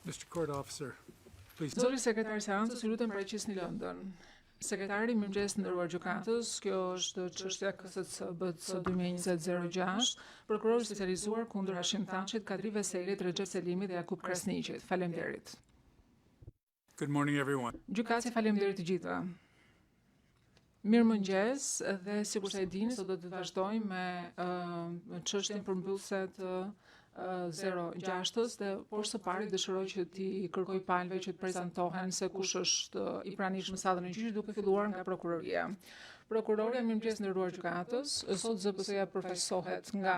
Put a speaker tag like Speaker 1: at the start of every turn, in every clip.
Speaker 1: Mr. Court Officer, please.
Speaker 2: Zoti sekretari i seancës, ju lutem paraqisni lëndën. Sekretari, mirëmëngjes nderuar gjykatës. Kjo është çështja KSC-BC 2020-06, prokurori specializuar kundër Hashim Thaçit, Kadri Veselit, Recep Selimit dhe Jakub Krasniqit. Faleminderit.
Speaker 1: Good morning, everyone.
Speaker 2: Gjykatësi, faleminderit të gjithëve. Mirëmëngjes, dhe sikur se e dini, sot do të vazhdojmë me çështjen përmbyllse të 06-s dhe por së pari dëshiroj që ti kërkoj palëve që të prezantohen se kush është i pranishëm sallën e gjyqit, duke filluar nga prokuroria. Prokuroria, mirëmëngjes nderuar gjykatës, sot ZBS-ja përfaqësohet nga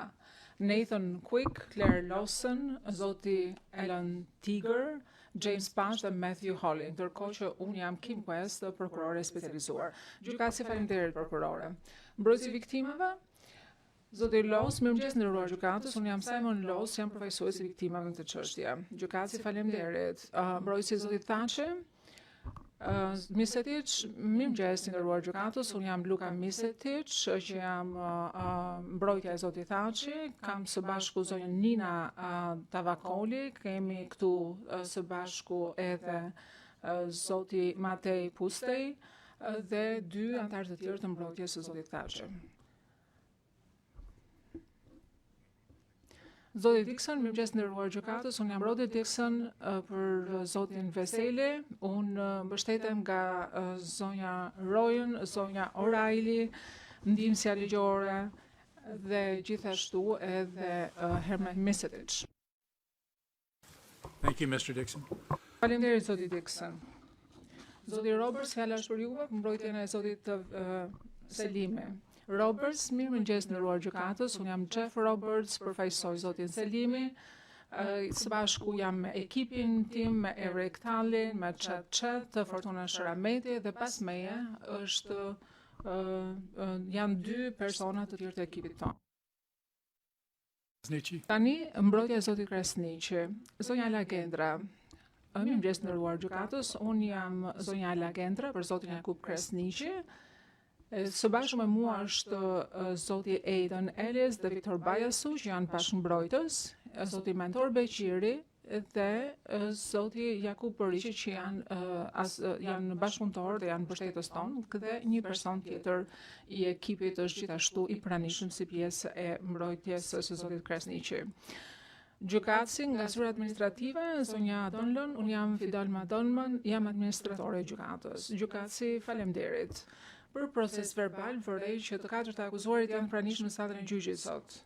Speaker 2: Nathan Quick, Claire Lawson, zoti Alan Tiger, James Pash dhe Matthew Holling, ndërkohë që unë jam Kim Quest, prokurore specializuar. Gjykatësi, faleminderit prokurore. Mbrojtësi viktimave? Zoti Laws, mirëmëngjes nderuar gjykatës, unë jam Simon Laws, jam përfaqësuesi i viktimave në këtë çështje. Gjykatësi, faleminderit. Mbrojtësi zoti Thaçi, Misetic, mirëmëngjes nderuar gjykatës, unë jam Luka Misetic, që jam mbrojtja e zotit Thaçi, kam së bashku zonjën Nina Tavakoli, kemi këtu së bashku edhe zoti Matej Pustej dhe dy anëtarë të tjerë të mbrojtjes së zotit Thaçi. Zoti Dixon, mirëmëngjes nderuar gjykatës, unë jam Rodi Dixon për zotin Veseli, unë mbështetem nga zonja Royen, zonja O'Reilly, ndihmësja ligjore dhe gjithashtu edhe Herman Misetic.
Speaker 1: Thank you, Mr. Dixon.
Speaker 2: Faleminderit zoti Dixon. Zoti Roberts, fjala është për juve, për mbrojtjen e zotit Selimi. Roberts, mirëmëngjes nderuar gjykatës, unë jam Jeff Roberts, përfaqësoj zotin Selimi. Së bashku jam me ekipin tim, me Eric Tallin, me Chat, Fortuna Sharameti dhe pas meje janë dy persona të tjerë të ekipit tonë.
Speaker 1: Krasniqi.
Speaker 2: Tani mbrojtja e zotit Krasniqi. Zonja Lagendra. Mirëmëngjes nderuar gjykatës, unë jam zonja Lagendra për zotin Jakub Krasniqi. Së bashku me mua është zoti Aidan Ellis dhe Viktor Bajasu, që janë bashkëmbrojtës, zoti Mentor Beqiri dhe zoti Jakub Përiqi, që janë bashkëpunëtor dhe janë mbështetës tonë, dhe një person tjetër i ekipit është gjithashtu i pranishëm si pjesë e mbrojtjes së zotit Krasniqi. Gjykatësi, nga zyra administrative, zonja Donlon, unë jam Fidalma Donman, jam administratore e gjykatës. Gjykatësi, faleminderit. Për proces verbal, vërej që të katërt akuzuarit janë pranishëm në sallën e gjyqit sot.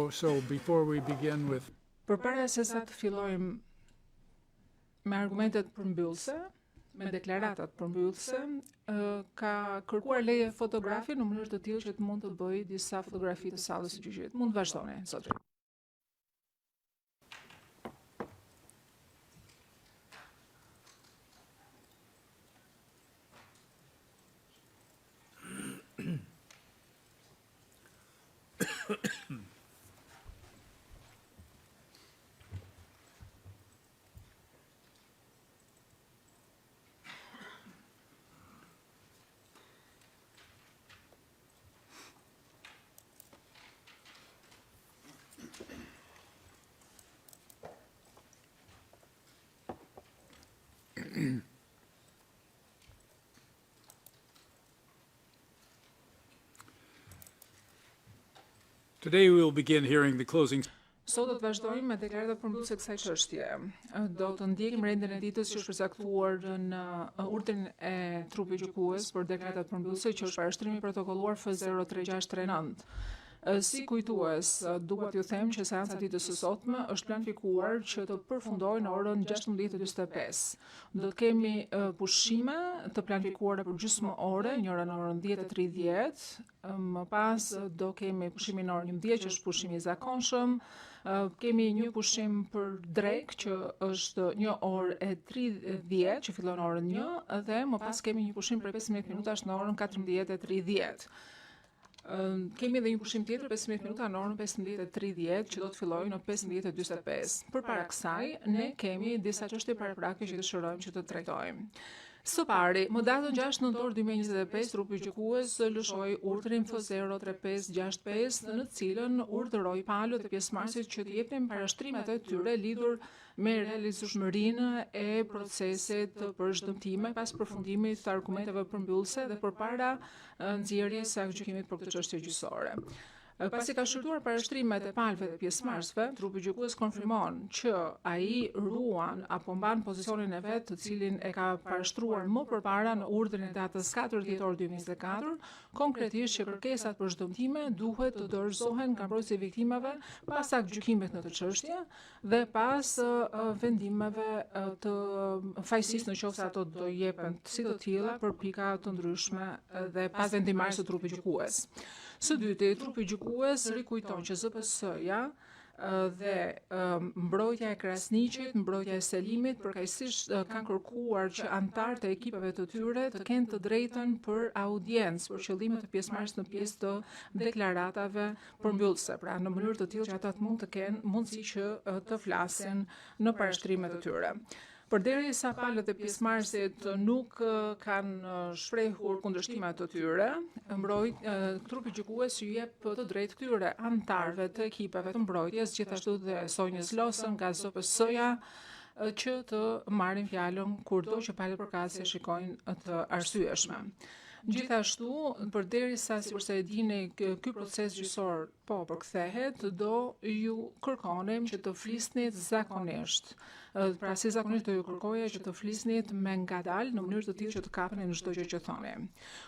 Speaker 1: So before we begin with
Speaker 2: Përpara se sa të fillojmë me argumentet përmbyllëse, me deklaratat përmbyllëse, ka kërkuar leje fotografi në mënyrë të tillë që të mund të bëj disa fotografi të sallës së gjyqit. Mund të vazhdoni, zotëri.
Speaker 1: Today we will begin hearing the closing.
Speaker 2: Sot do të vazhdojmë me deklaratat përmbyllëse të kësaj çështje. Do të ndjekim rendin e ditës që është përcaktuar në urdhrin e trupit gjykues për deklaratat përmbyllëse, që është parashtrimi protokolluar F03639. Si kujtues, dua t'ju them që seanca e ditës së sotme është planifikuar që të përfundojë në orën 16:45. Do të kemi pushime të planifikuara për gjysmë ore, njëra në orën 10:30, më pas do kemi pushimin në orën 11 që është pushimi i zakonshëm. Kemi një pushim për drek që është 1:30 që fillon në orën 1 dhe më pas kemi një pushim për 15 minutash në orën 14:30. Kemi edhe një pushim tjetër 15 minuta në orën 15:30 që do të fillojë në 15:45. Përpara kësaj, ne kemi disa çështje paraprake që dëshirojmë që të trajtojmë. Së pari, më datën 6 nëntor 2025, trupi gjykues lëshoi urdhrin F03565, në cilën urdhëroi palët e pjesëmarrësit që të jepnin parashtrimet e tyre lidhur me realizueshmërinë e procesit për zhdëmtime pas përfundimit të argumenteve përmbyllëse dhe përpara nxjerrjes së aktgjykimit për këtë çështje gjyqësore. Pasi ka shqyrtuar parashtrimet e palëve dhe pjesëmarrësve, trupi gjykues konfirmon që ai ruan apo mban pozicionin e vet, të cilin e ka parashtruar më përpara në urdhrin e datës 4 dhjetor 2024, konkretisht që kërkesat për zhdëmtime duhet të dorëzohen nga mbrojtësi i viktimave pas aktgjykimit në të çështje dhe pas vendimeve të fajësisë nëse ato do jepen si të tilla për pika të ndryshme dhe pas vendimarrjes së trupit gjykues. Së dyti, trupi gjykues rikujton që ZPS-ja dhe mbrojtja e Krasniqit, mbrojtja e Selimit, përkatësisht kanë kërkuar që anëtarët e ekipeve të tyre të kenë të drejtën për audiencë për qëllime të pjesëmarrjes në pjesë të deklaratave përmbyllëse, pra në mënyrë të tillë që ata të mund të kenë mundësi që të flasin në parashtrimet e tyre. Përderisa palët e pjesëmarrësit nuk kanë shprehur kundërshtimet të tyre, trupi gjykues ju jep të drejtë këtyre anëtarëve të ekipeve të mbrojtjes, gjithashtu dhe Sonjës Losën nga ZPS-ja, që të marrin fjalën kurdo që palët përkatëse shikojnë të arsyeshme. Gjithashtu, përderisa sikurse e dini, ky proces gjyqësor po përkthehet, do ju kërkonim që të flisnit zakonisht. Pra si zakonisht do ju kërkoja që të flisnit me ngadalë në mënyrë të tillë që të kapeni në çdo gjë që thoni.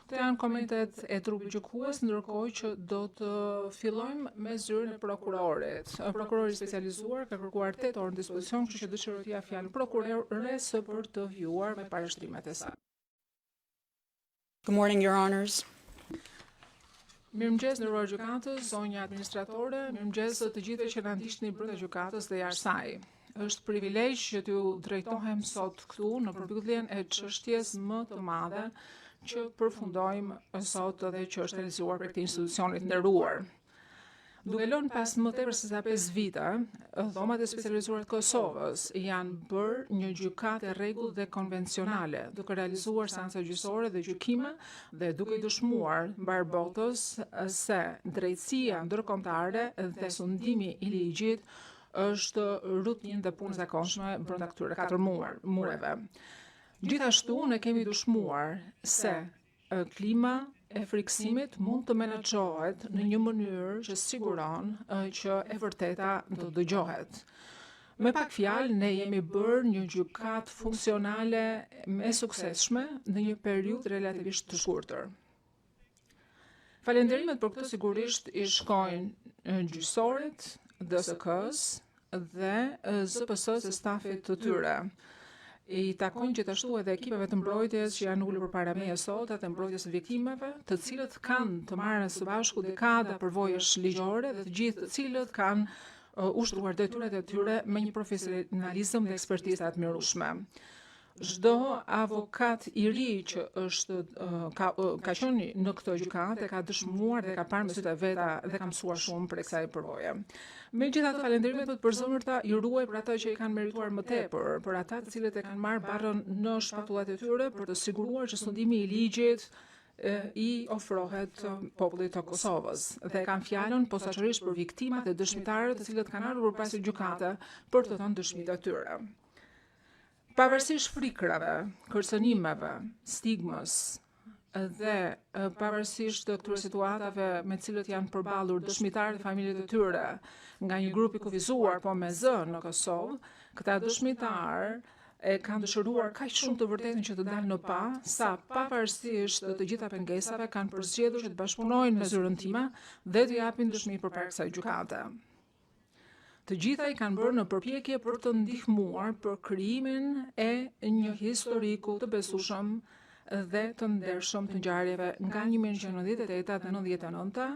Speaker 2: Këto janë komentet e trupit gjykues, ndërkohë që do të fillojmë me zyrën e prokurorit. Prokurori specializuar ka kërkuar 8 orë në dispozicion, kështu që dëshiroj t'ia fjalën prokurores për të vjuar me parashtrimet e saj.
Speaker 3: Good morning, Your Honors.
Speaker 2: Mirëmëngjes nderuar gjykatës, zonja administratore, mirëmëngjes të gjithëve që na ndiqni brenda gjykatës dhe jashtë saj. Është privilegj që t'ju drejtohem sot këtu në përmbylljen e çështjes më të madhe që përfundojmë sot dhe që është realizuar për këtë institucionit nderuar. Duke lënë pas më tepër se 5 vite, dhomat e specializuara të Kosovës janë bërë një gjykatë e rregullt dhe konvencionale, duke realizuar seanca gjyqësore dhe gjykime dhe duke i dëshmuar mbar botës se drejtësia ndërkombëtare dhe sundimi i ligjit është rutinë dhe punë zakonshme brenda këtyre 4 mureve. Gjithashtu ne kemi dëshmuar se klima e friksimit mund të menaxhohet në një mënyrë që siguron që e vërteta do dëgjohet. Me pak fjalë, ne jemi bërë një gjykatë funksionale me suksesshme në një periudhë relativisht të shkurtër. Falënderimet për këtë sigurisht i shkojnë gjyqësorit, DSK-s dhe ZPS-së së stafit të tyre. I takojnë gjithashtu edhe ekipeve të mbrojtjes që janë ulur përpara meje sot, atë mbrojtjes së viktimeve, të cilët kanë të marrën së bashku dekada përvojësh ligjore dhe të gjithë të cilët kanë ushtruar detyrat e tyre me një profesionalizëm dhe ekspertizë të admirueshme. Çdo avokat i ri që ka qenë në këtë gjykatë e ka dëshmuar dhe ka parë me sytë e veta dhe ka mësuar shumë për kësaj përvoje. Megjithatë, falënderimet të përzemërta i ruaj për ata që i kanë merituar më tepër, për ata të cilët e kanë marrë barrën në shpatullat e tyre për të siguruar që sundimi i ligjit i ofrohet popullit të Kosovës dhe kanë fjalën posaçërisht për viktimat e dëshmitarët të cilët kanë ardhur përpara gjykate për të thënë dëshmitë e tyre. Pavarësisht frikrave, kërcënimeve, stigmës dhe pavarësisht këtyre situatave me cilët janë përballur dëshmitarët e familjet e tyre nga një grup i kufizuar po me zë në Kosovë, këta dëshmitarë e kanë dëshiruar kaq shumë të vërtetën që të dalë në pa, sa pavarësisht të gjitha pengesave kanë përzgjedhur që të bashkëpunojnë me zyrën time dhe të japin dëshmi përpara kësaj gjykate. Të gjitha i kanë bërë në përpjekje për të ndihmuar për krijimin e një historiku të besueshëm dhe të ndershëm të ngjarjeve nga 1998 dhe 99,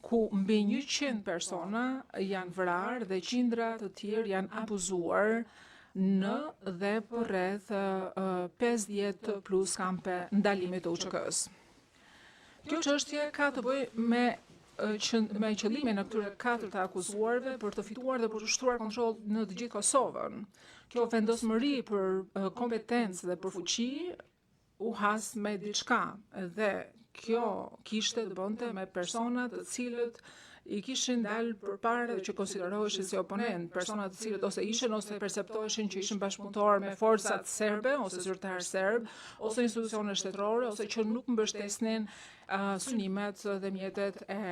Speaker 2: ku mbi 100 persona janë vrarë dhe qindra të tjerë janë abuzuar në dhe për rreth 50 plus kampe ndalimit të UÇK-s. Kjo çështje ka të bëjë me qëllimin e këtyre 4 të akuzuarve për të fituar dhe për të shtruar kontroll në të gjithë Kosovën. Kjo vendosmëri për kompetencë dhe për fuqi u has me diçka dhe kjo kishte të bënte me persona të cilët i kishin dalë përpara dhe që konsideroheshin si oponent, persona të cilët ose ishin ose perceptoheshin që ishin bashkëpunëtor me forcat serbe ose zyrtar serb ose institucione shtetërore ose që nuk mbështesnin synimet dhe mjetet e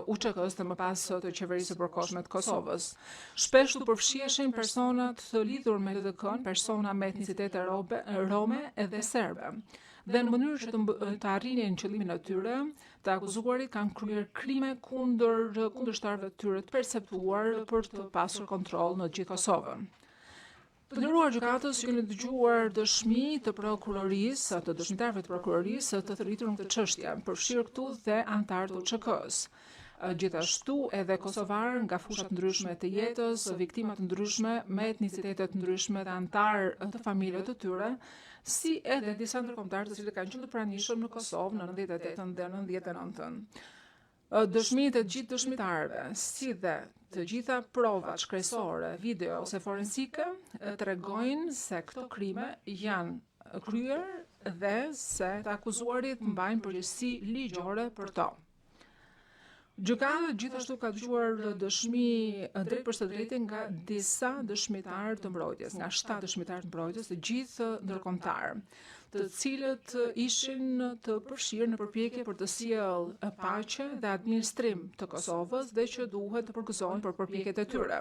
Speaker 2: UÇK-s dhe më pas të qeverisë së përkohshme të Kosovës. Shpesh u përfshiheshin personat të lidhur me LDK-n, persona me etnicitete rome edhe serbe. Dhe në mënyrë që të arrinin qëllimin e tyre, të akuzuarit kanë kryer krime kundërshtarëve të tyre të perceptuar për të pasur kontroll në gjithë Kosovën. Të nderuar gjykatës, keni dëgjuar dëshmi të prokurorisë, të dëshmitarëve të prokurorisë të thërritur në këtë çështje, përfshirë këtu dhe anëtarë të UÇK-s. Gjithashtu edhe kosovarë nga fushat ndryshme të jetës, viktima të ndryshme me etnicitete të ndryshme dhe anëtarë të familje të tyre, si edhe disa ndërkombëtarë të cilët kanë qenë të pranishëm në Kosovë në 98-ën dhe 99-ën. Dëshmitë e gjithë dëshmitarëve, si dhe të gjitha provat shkresore, video ose forensike, tregojnë se këto krime janë kryer dhe se të akuzuarit mbajnë përgjegjësi ligjore për to. Gjykata gjithashtu ka dëgjuar dëshmi drejt për së drejtin nga disa dëshmitarë të mbrojtjes, nga 7 dëshmitarë të mbrojtjes, të gjithë ndërkombëtar, të cilët ishin të përfshirë në përpjekje për të sjellë paqe dhe administrim të Kosovës dhe që duhet të përgëzohen për përpjekjet e tyre.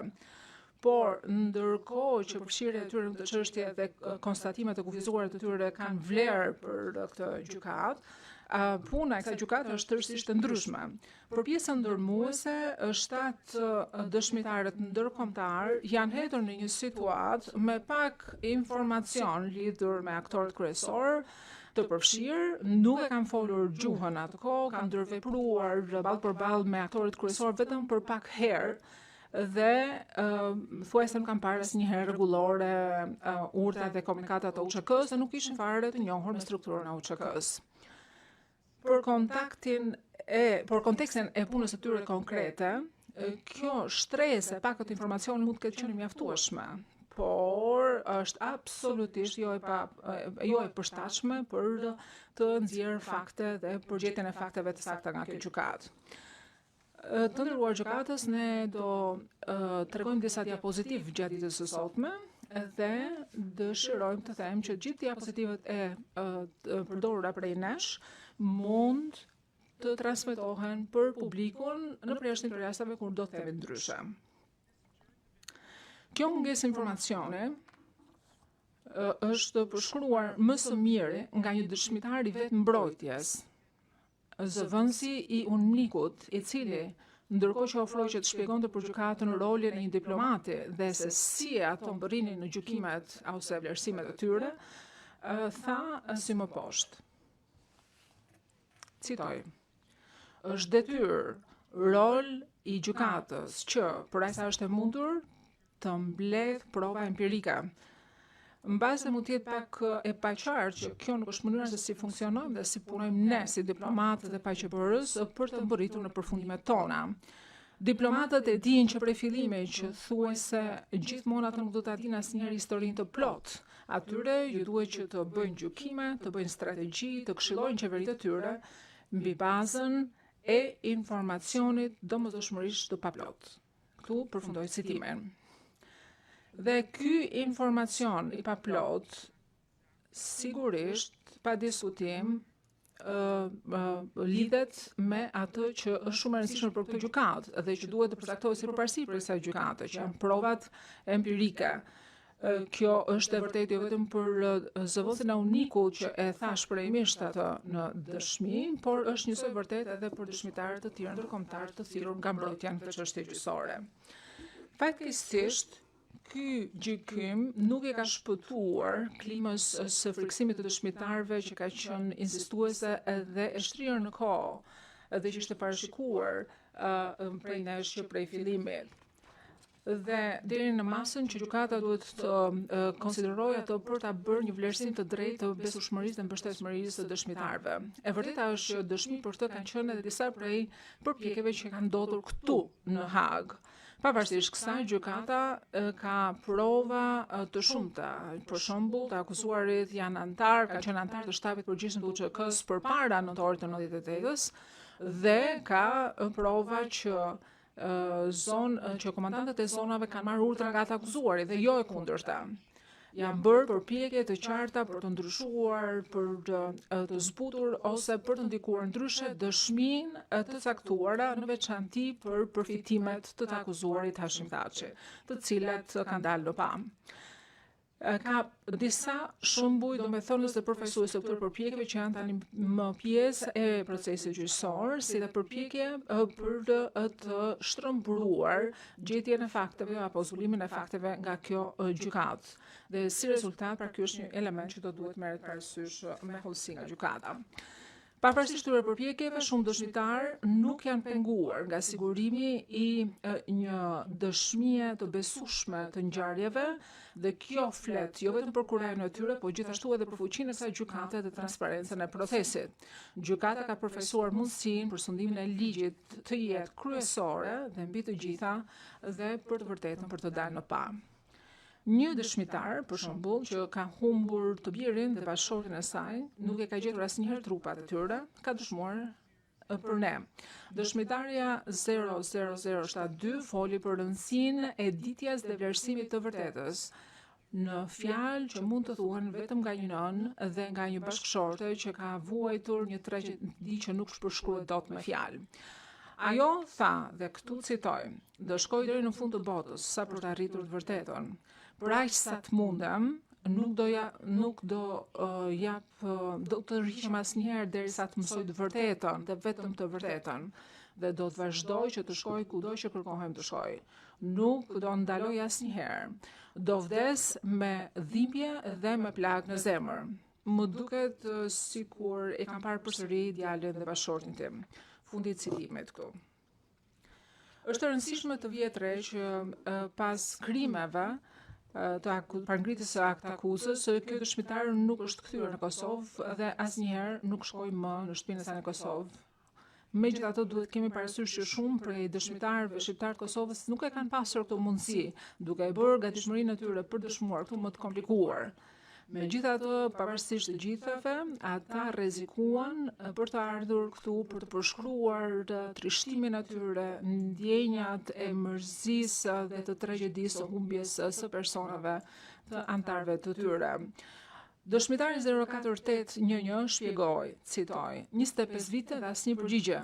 Speaker 2: Por ndërkohë që përfshirja e tyre në këtë çështje dhe konstatimet e kufizuara të tyre kanë vlerë për këtë gjykatë, puna e kësaj gjykate është tërësisht e ndryshme. Për pjesën ndërmuese, 7 dëshmitarët ndërkombëtar janë hedhur në një situatë me pak informacion lidhur me aktorët kryesor të përfshirë, nuk e kanë folur gjuhën atë kohë, kanë ndërvepruar ballë për ballë me aktorët kryesor vetëm për pak herë dhe thuajse nuk kanë parë asnjëherë rregullore urtat dhe komunikatat e UÇK-s dhe nuk ishin fare të njohur me strukturën e UÇK-s. Për kontekstin e punës së tyre konkrete, kjo shtresë e pakët informacion mund të ketë qenë mjaftueshme, por është absolutisht jo e përshtatshme për të nxjerrë fakte dhe përgjetjen e fakteve të sakta nga kjo gjykatë. Të nderuar gjykatës, ne do tregojmë disa diapozitiv gjatë ditës së sotme dhe dëshirojmë të them që gjithë diapozitivat e përdorura prej nesh mund të transmetohen për publikun në përjashtim të rasteve kur do të themi ndryshe. Kjo mungesë informacione është përshkruar më së miri nga një dëshmitar i vetë mbrojtjes, zëvendësi i unikut, i cili ndërkohë që ofroi që të shpjegonte për gjykatën rolin e një diplomati dhe se si ato mbërrinin në gjykimet ose vlerësimet e tyre, tha si më poshtë. Citoj: është detyrë, rol i gjykatës që, për aq sa është e mundur, të mbledh prova empirike. Mbase mund të jetë pak e paqartë që kjo nuk është mënyra se si funksionojmë dhe si punojmë ne si diplomatë dhe paqëbërës për të mbërritur në përfundimet tona. Diplomatët e dinë që prej fillimit që thuajse gjithmonë ata nuk do ta dinë asnjëherë historinë të plotë. Atyre ju duhet që të bëjnë gjykime, të bëjnë strategji, të këshillojnë qeveritë e tyre mbi bazën e informacionit domosdoshmërisht të paplotë. Ktu përfundoj citimin. Dhe ky informacion i paplot, sigurisht, pa diskutim, lidhet me atë që është shumë e rëndësishme për këtë gjykatë dhe që duhet të përcaktohet si përparësi për kësaj gjykate, që janë provat empirike. Kjo është e vërtetë jo vetëm për zëvendësin e unikut që e thash përejmisht atë në dëshmi, por është njësoj vërtet edhe për dëshmitarët të tjerë ndërkombëtar të thirrur nga mbrojtja në këtë çështje gjyqësore. Fatkeqësisht, ky gjykim nuk e ka shpëtuar klimës së friksimit të dëshmitarëve që ka qenë insistuese dhe e shtrirë në kohë dhe që ishte parashikuar prej nesh që prej fillimit. Dhe deri në masën që gjykata duhet të konsiderojë ato për ta bërë një vlerësim të drejtë të besueshmërisë dhe mbështetshmërisë të dëshmitarëve. E vërteta është që dëshmi për këtë kanë qenë edhe disa prej përpjekjeve që kanë ndodhur këtu në Hag. Pavarësisht kësaj, gjykata ka prova të shumta. Për shembull, të akuzuarit kanë qenë antar të shtabit përgjithshëm të UÇK-s përpara nëntorit të 98-s dhe ka prova që komandantët e zonave kanë marrë urdhra nga të akuzuarit dhe jo e kundërta. Janë bërë përpjekje të qarta për të ndryshuar, për të zbutur ose për të ndikuar ndryshe dëshminë të caktuara në veçanti për përfitimet të akuzuarit Hashim Thaçi, të cilat kanë dalë në pam. Ka disa shembuj domethënës dhe përfaqësuese të këtyre përpjekjeve që janë tani më pjesë e procesit gjyqësor, si dhe përpjekje për të shtrëmbruar gjetjen e fakteve apo zbulimin e fakteve nga kjo gjykatë. Dhe si rezultat, pra ky është një element që do duhet merret parasysh me hollësi nga gjykata. Pavarësisht këtyre përpjekjeve, shumë dëshmitar nuk janë penguar nga sigurimi i një dëshmie të besueshme të ngjarjeve dhe kjo flet jo vetëm për kurajen e tyre, por gjithashtu edhe për fuqinë e kësaj gjykate dhe transparencën e procesit. Gjykata ka përfaqësuar mundësinë për sundimin e ligjit të jetë kryesore dhe mbi të gjitha dhe për të vërtetën për të dalë në pam. Një dëshmitar, për shembull, që ka humbur të birin dhe bashkëshortin e saj, nuk e ka gjetur asnjëherë trupat e tyre, ka dëshmuar për ne. Dëshmitarja 00072 foli për rëndësinë e ditjes dhe vlerësimit të vërtetës, në fjalë që mund të thuhen vetëm nga një nënë dhe nga një bashkëshorte që ka vuajtur një tragjedi që nuk përshkruhet dot me fjalë. Ajo tha, dhe këtu citoj, do shkoj deri në fund të botës sa për të arritur të vërtetën. Për aq sa të mundem, nuk do të rriqem asnjëherë derisa të mësoj të vërtetën dhe vetëm të vërtetën. Dhe do të vazhdoj që të shkoj kudo që kërkohem të shkoj. Nuk do ndaloj asnjëherë. Do vdes me dhimbje dhe me plagë në zemër. Më duket sikur e kam parë përsëri djalin dhe bashkëshortin tim. Fundi i citimit këtu. Është e rëndësishme të vjetre që pas krimeve për ngritjes së akt akuzës, ky dëshmitar nuk është kthyer në Kosovë dhe asnjëherë nuk shkoi më në shtëpinë e saj në Kosovë. Megjithatë, duhet kemi parasysh që shumë prej dëshmitarëve shqiptar të Kosovës nuk e kanë pasur këtë mundësi, duke e bërë gatishmërinë e tyre për dëshmuar këtu më të komplikuar. Megjithatë, pavarësisht të gjithave, ata rrezikuan për të ardhur këtu për të përshkruar trishtimin atyre, ndjenjat e mërzisë dhe të tragjedisë së humbjes së personave të antarëve të tyre. Dëshmitari 04811 shpjegoi, citoj, 25 vite dhe asnjë përgjigje.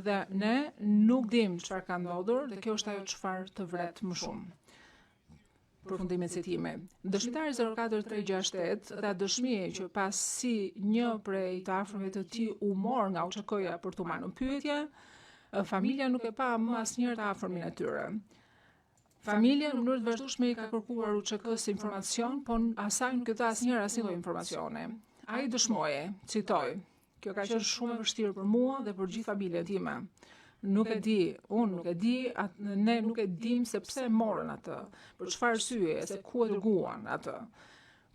Speaker 2: Dhe ne nuk dim çfarë ka ndodhur dhe kjo është ajo çfarë të vret më shumë. Përfundimi i citimit. Dëshmitari 04368 dha dëshmi që pasi një prej të afërmëve të tij u mor nga UÇK-ja për t'u marrë në pyetje, familja nuk e pa më asnjëherë të afërmin e tyre. Familja në mënyrë të vazhdueshme i ka kërkuar UÇK-s informacion, por asaj nuk i dha asnjëherë asnjë lloj informacioni. Ai dëshmoi, citoj, kjo ka qenë shumë e vështirë për mua dhe për gjithë familjen time. Nuk e di, unë nuk e di, ne nuk e dim se pse e morën atë, për çfarë arsye, se ku e dërguan atë.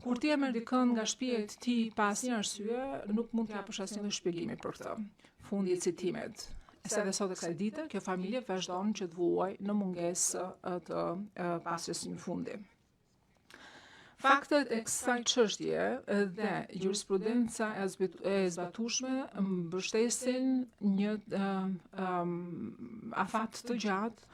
Speaker 2: Kur ti e merr dikën nga shtëpia e tij pa asnjë arsye, nuk mund të japësh asnjë shpjegimi për këtë. Fundi i citimit. Se dhe sot e kësaj dite, kjo familje vazhdon që të vuajë në mungesë të pasjes një fundi. Faktet e kësaj çështje dhe jurisprudenca e zbatueshme mbështesin një afat të gjatë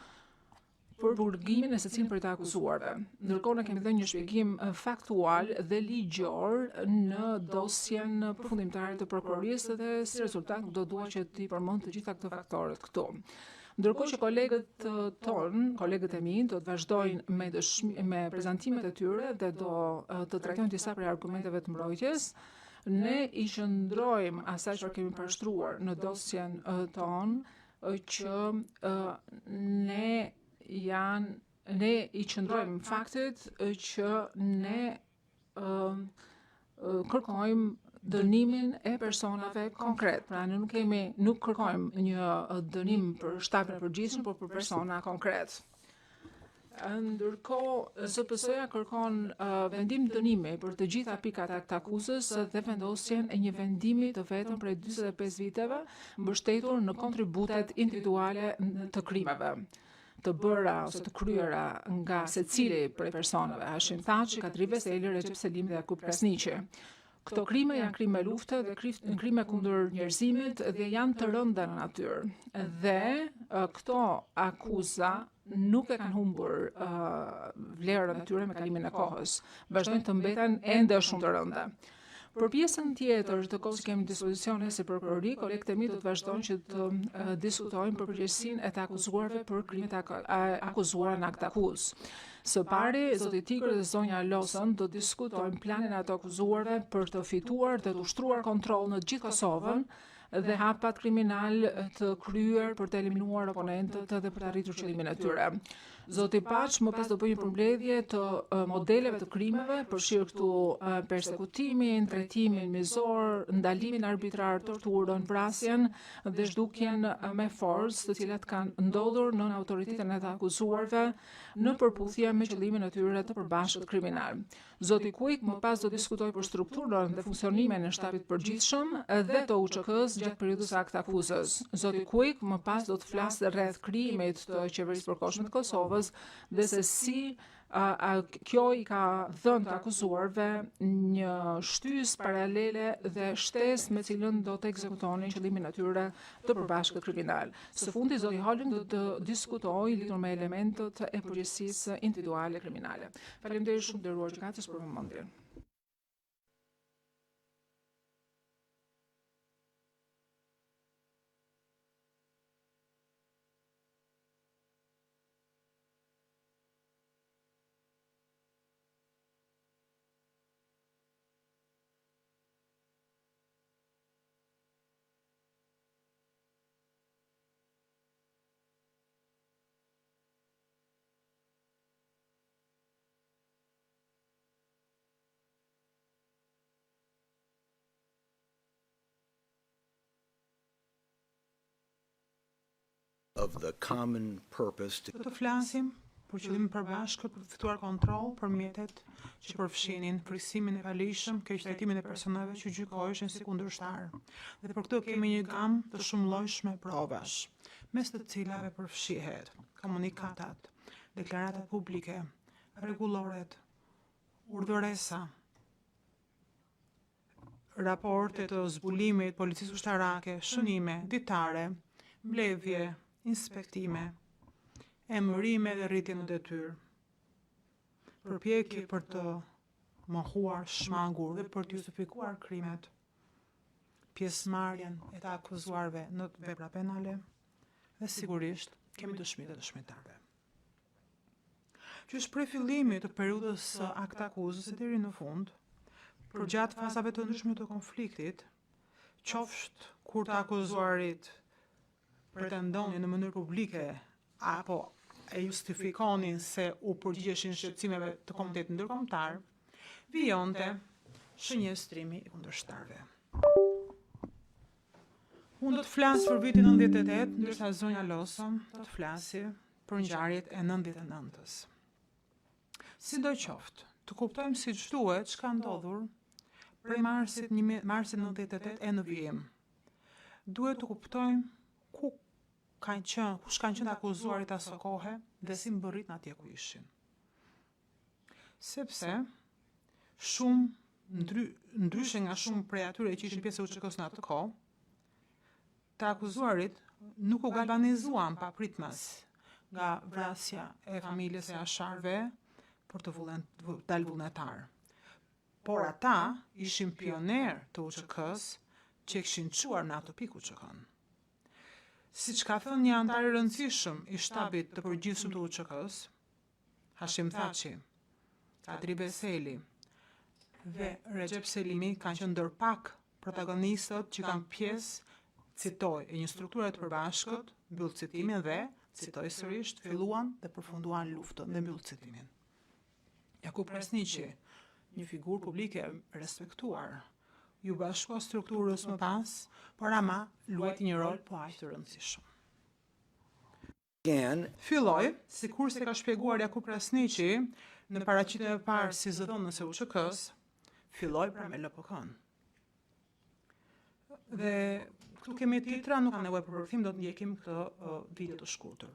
Speaker 2: për burgimin e secili prej të akuzuarve. Ndërkohë ne kemi dhënë një shpjegim faktual dhe ligjor në dosjen përfundimtare të prokurorisë dhe si rezultat do dua që t'i përmend të gjitha këto faktorët këtu. Ndërkohë që kolegët e mi do të vazhdojnë me prezantimet e tyre dhe do të trajtojnë disa prej argumenteve të mbrojtjes, ne i qëndrojmë asaj që kemi parashtruar në dosjen tonë që ne i qëndrojmë faktit që ne kërkojmë dënimin e personave konkret. Pra ne nuk kërkojmë një dënim për shtapin e përgjithshëm, por për persona konkret. Ndërkohë, SPS-ja kërkon vendim dënimi për të gjitha pikat e akuzës dhe vendosjen e një vendimi të vetëm prej 45 viteve mbështetur në kontributet individuale të krimeve. të bëra ose të kryera nga secili prej personave, Hashim Thaçi, Kadri Veseli, Recep Selimi dhe Jakub Krasniqi. Këto krime janë krime lufte dhe krime kundër njerëzimit dhe janë të rënda në natyrë. Dhe këto akuza nuk e kanë humbur vlerën e tyre me kalimin e kohës. Vazhdojnë të mbeten ende shumë të rënda. Për pjesën tjetër të kohës kemi dispozicione si prokurori, kolegët e mi do të vazhdojnë që të diskutojnë për përgjegjësinë e të akuzuarve për krimet akuzuara në akt akuz. Së pari, zoti Tigër dhe zonja Losën do të diskutojnë planin e ato akuzuarve për të fituar dhe të ushtruar kontroll në gjithë Kosovën dhe hapat kriminal të kryer për të eliminuar oponentët dhe për të arritur qëllimin e tyre. Zoti Paç më pas do bëjë një përmbledhje të modeleve të krimeve, përfshirë këtu persekutimin, trajtimin mizor, ndalimin arbitrar, torturën, vrasjen dhe zhdukjen me forcë, të cilat kanë ndodhur në autoritetin e të akuzuarve në përputhje me qëllimin e tyre të përbashkët kriminal. Zoti Kuik më pas do diskutoj për strukturën dhe funksionimin e shtabit përgjithshëm dhe të UÇK-s gjatë periudhës së akt akuzës. Zoti Kuik më pas do të flasë rreth krijimit të qeverisë përkohshme të Kosovës dhe se si kjo i ka dhënë të akuzuarve një shtysë paralele dhe shtesë me cilën do të ekzekutonin qëllimin e tyre të përbashkët kriminal. Së fundi, zoti Holing do të diskutojë lidhur me elementët e përgjegjësisë individuale kriminale. Faleminderit shumë nderuar gjykatës për vëmendjen.
Speaker 4: Of the common purpose to
Speaker 5: Do të flasim për qëllimin përbashkët për të fituar kontroll për mjetet që përfshinin frikësimin e palishëm, keqtrajtimin e personave që gjykoheshin si kundërshtar. Dhe për këtë kemi një gamë të shumëllojshme provash, mes të cilave përfshihet komunikatat, deklaratat publike, rregulloret, urdhëresa, raporte të zbulimit policisë ushtarake, shënime ditare, mbledhje, inspektime, emërime dhe rritje në detyrë, përpjekje për të mohuar, shmangur dhe për të justifikuar krimet, pjesëmarrjen e të akuzuarve në vepra penale dhe sigurisht kemi dëshmitë e dëshmitarëve. Që prej fillimit të periudhës së akt akuzës deri në fund, përgjatë fazave të ndryshme të konfliktit, qofsht kur të akuzuarit pretendonin në mënyrë publike apo e justifikonin se u përgjigjeshin shqetësimeve të komunitetit ndërkombëtar, vijonte shënjestrimi i kundërshtarëve. Unë do të flas për vitin 98, ndërsa zonja Losën do të flasi për ngjarjet e 99-s. Sidoqoftë, të kuptojmë siç duhet çka ndodhur prej marsit 98 e në vijim. Duhet të kuptojmë kush kanë qenë akuzuarit aso kohe dhe si mbërrit në atje ku ishin. Sepse ndryshe nga shumë prej atyre që ishin pjesë e UÇK-s në atë kohë, të akuzuarit nuk u galvanizuan papritmas nga vrasja e familjes e Asharve për të dalë vullnetar. Por ata ishin pioner të UÇK-s që kishin çuar në atë pikë UÇK-n. Siç ka thënë një antar i rëndësishëm i shtabit të përgjithshëm të UÇK-s, Hashim Thaçi, Kadri Veseli dhe Recep Selimi kanë qenë ndër pak protagonistët që kanë pjesë, citoj, e një strukture të përbashkët, mbyll citimin dhe, citoj sërish, filluan dhe përfunduan luftën dhe mbyll citimin. Jakub Krasniqi, një figurë publike respektuar, ju bashkua strukturës më pas, por ama luajti një rol po aq të rëndësishëm. Filloi, sikur se ka shpjeguar Jakub Krasniqi në paraqitjen e parë si zëdhënës e UÇK-s, filloi pra me LPK-n. Dhe këtu kemi titra, nuk ka nevojë për përkthim, do të ndjekim këtë video të shkurtër.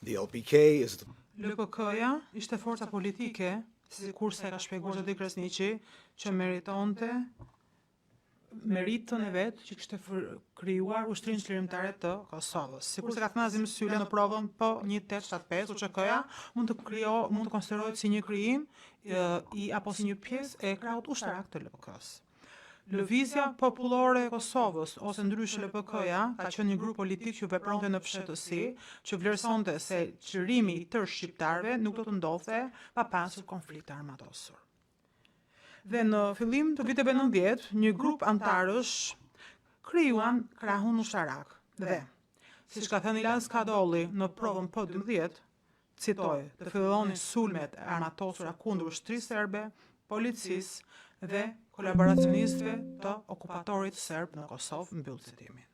Speaker 4: The LPK is the
Speaker 5: LPK-ja ishte forca politike, sikurse ka shpjeguar zoti Kresniqi, që meritonte meritën e vet që kishte krijuar Ushtrinë Çlirimtare të Kosovës. Sikurse ka thënë Azim Sylla në provën po 1875, UÇK-ja mund të konsiderohet si një krijim apo si një pjesë e krahut ushtarak të LPK-s. Lëvizja popullore e Kosovës, ose ndryshe LPK-ja, ka qenë një grup politik që vepronte në fshehtësi, që vlerësonte se çlirimi i tërë shqiptarëve nuk do të ndodhte pa pasur konflikt armatosur. Dhe në fillim të viteve 90, një grup antarësh krijuan krahun ushtarak. Dhe, siç ka thënë Ilas Kadolli në provën P12, citoj, të fillonin sulmet e armatosura kundër ushtrisë serbe, policisë dhe kolaboracionistëve të okupatorit serb në Kosovë, mbyll citimin.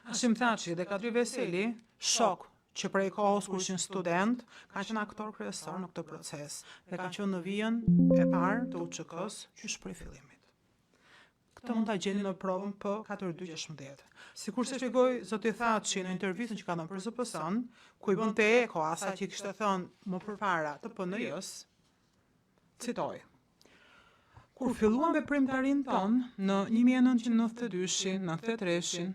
Speaker 5: Hashim Thaçi dhe Kadri Veseli, shok që prej kohës kur ishin student, ka qenë aktor kryesor në këtë proces dhe ka qenë në vijën e parë të UÇK-s qysh prej fillimit. Këtë mund ta gjeni në provën P4216. Sikur se shpjegoi zoti Thaçi në intervistën që ka dhënë për ZPS-n, ku i bën te eko asaj që kishte thënë më përpara të PNJ-s, citoj: Kur filluam veprimtarinë tonë në 1992-shin, 93-shin,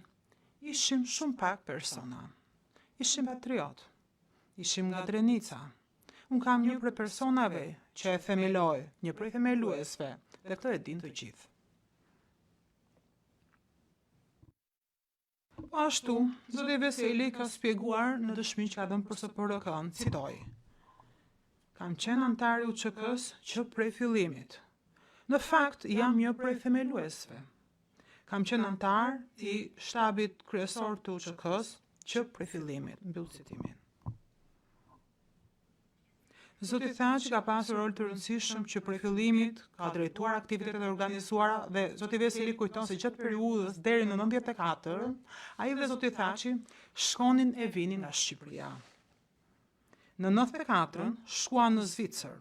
Speaker 5: ishim shumë pak persona. Ishim patriot, ishim nga Drenica. Unë kam një prej personave që e themeloj, një prej themeluesve, dhe këtë e din të gjithë. Po ashtu, zoti Veseli ka shpjeguar në dëshmi që ka dhënë për SPRK-n, citoj: Kam qenë antar i UÇK-s që prej fillimit. Në fakt, jam një prej themeluesve. Kam qenë antar i shtabit kryesor të UÇK-s që prej fillimit, mbyll citimin. Zoti Thaçi ka pasur rol të rëndësishëm që prej fillimit ka drejtuar aktivitetet e organizuara dhe zoti Veseli kujton se gjatë periudhës deri në 94, ai dhe zoti Thaçi shkonin e vinin nga Shqipëria. Në 94 shkuan në Zvicër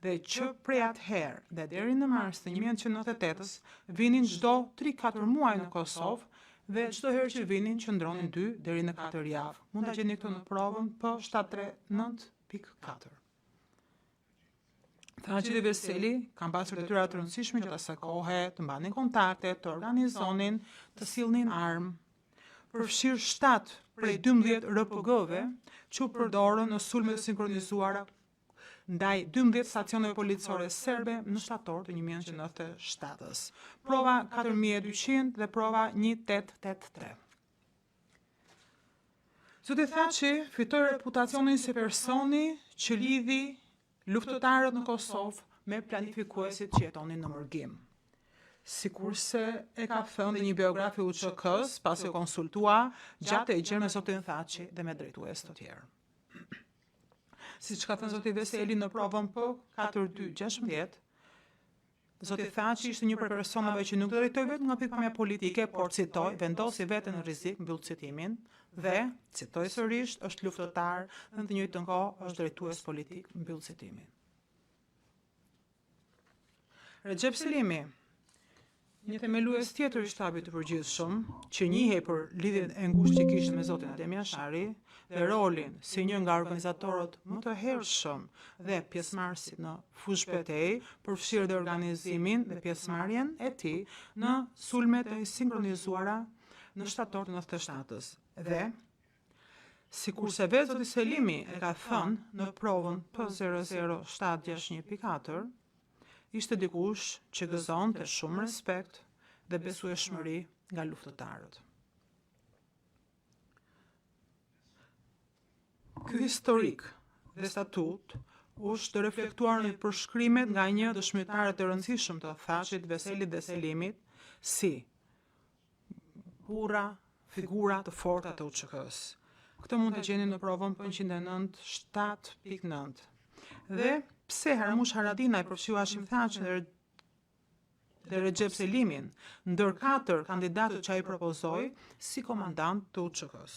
Speaker 5: dhe që prej atëherë dhe deri në mars të 1998-s vinin çdo 3-4 muaj në Kosovë dhe çdo herë që vinin qëndronin 2 deri në 4 javë. Mund ta gjeni këtu në provën P739.4. Thaçi dhe Veseli kanë pasur detyra të rëndësishme gjatë asaj kohe, të mbanin kontakte, të organizonin, të sillnin armë. Përfshirë 7 prej 12 RPG-ve që u përdorën në sulme të sinkronizuara ndaj 12 stacioneve policore serbe në shtator të 1997-s. Prova 4200 dhe prova 1883. Zoti Thaçi fitoi reputacionin si personi që lidhi luftëtarët në Kosovë me planifikuesit që jetonin në mërgim. Sikurse e ka thënë dhe një biografi i UÇK-s, pasi u konsultua gjatë e gjerë me zotin Thaçi dhe me drejtues të tjerë. Siç ka thënë zoti Veseli në provën P4216, zoti Thaçi ishte një prej personave që nuk drejtoi vetëm nga pikpamja politike, por citoj, vendosi veten në rrezik, mbyll citimin, dhe citoj sërish, është luftëtar dhe në të njëjtën kohë është drejtues politik, mbyll citimin. Recep Selimi, një themelues tjetër i shtabit të përgjithshëm, që njihej për lidhjen e ngushtë që kishte me zotin Adem Jashari dhe rolin si një nga organizatorët më të hershëm dhe pjesëmarrësit në fushë PTI, përfshirë dhe organizimin dhe pjesëmarrjen e tij në sulmet e sinkronizuara në shtator të 97-s. Dhe sikurse vetë zoti Selimi e ka thënë në provën P00761.4, ishte dikush që gëzonte shumë respekt dhe besueshmëri nga luftëtarët. Ky historik dhe statut është reflektuar në përshkrimet nga një dëshmitar të rëndësishëm të Thaçit, Veselit dhe Selimit si burra, figura të forta të UÇK-s. Këtë mund të gjeni në provën P109.7.9. Dhe pse Harmush Haradinaj përfshiu Hashim Thaçin dhe Recep Selimin ndër 4 kandidatët që ai propozoi si komandant të UÇK-s.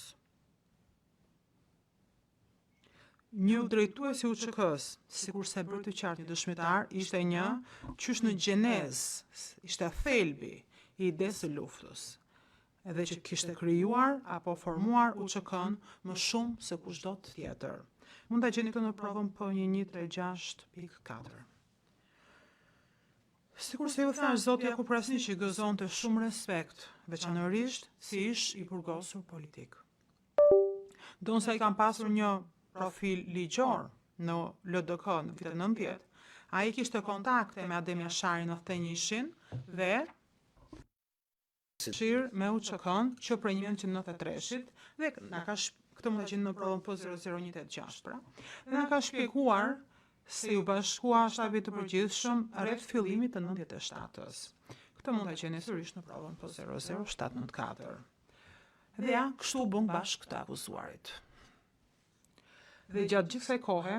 Speaker 5: Një drejtues i UÇK-s, sikurse bërë të qartë një dëshmitar, ishte një qysh në gjenezë, ishte thelbi i idesë së luftës. edhe që kishte krijuar apo formuar UÇK-n më shumë se kushdo tjetër. Mund ta gjeni këtë në provën P1136.4. Sikur se ju thash, Zoti Jakub Prasniqi gëzonte shumë respekt, veçanërisht si ish i burgosur politik. Donse ai kam pasur një profil ligjor në LDK në vitet 90, ai kishte kontakte me Adem Jasharin në Thënjishin dhe shirë me UÇK-n që prej 1993-shit dhe këtë mund të gjeni në provën P00186, pra. Dhe na ka shpjeguar se u bashkua shtabi të përgjithshëm rreth fillimit të 97-s. Këtë mund ta gjeni sërish në provën P00794. Dhe ja, kështu u bën bashkë të akuzuarit. Dhe gjatë gjithë kësaj kohe,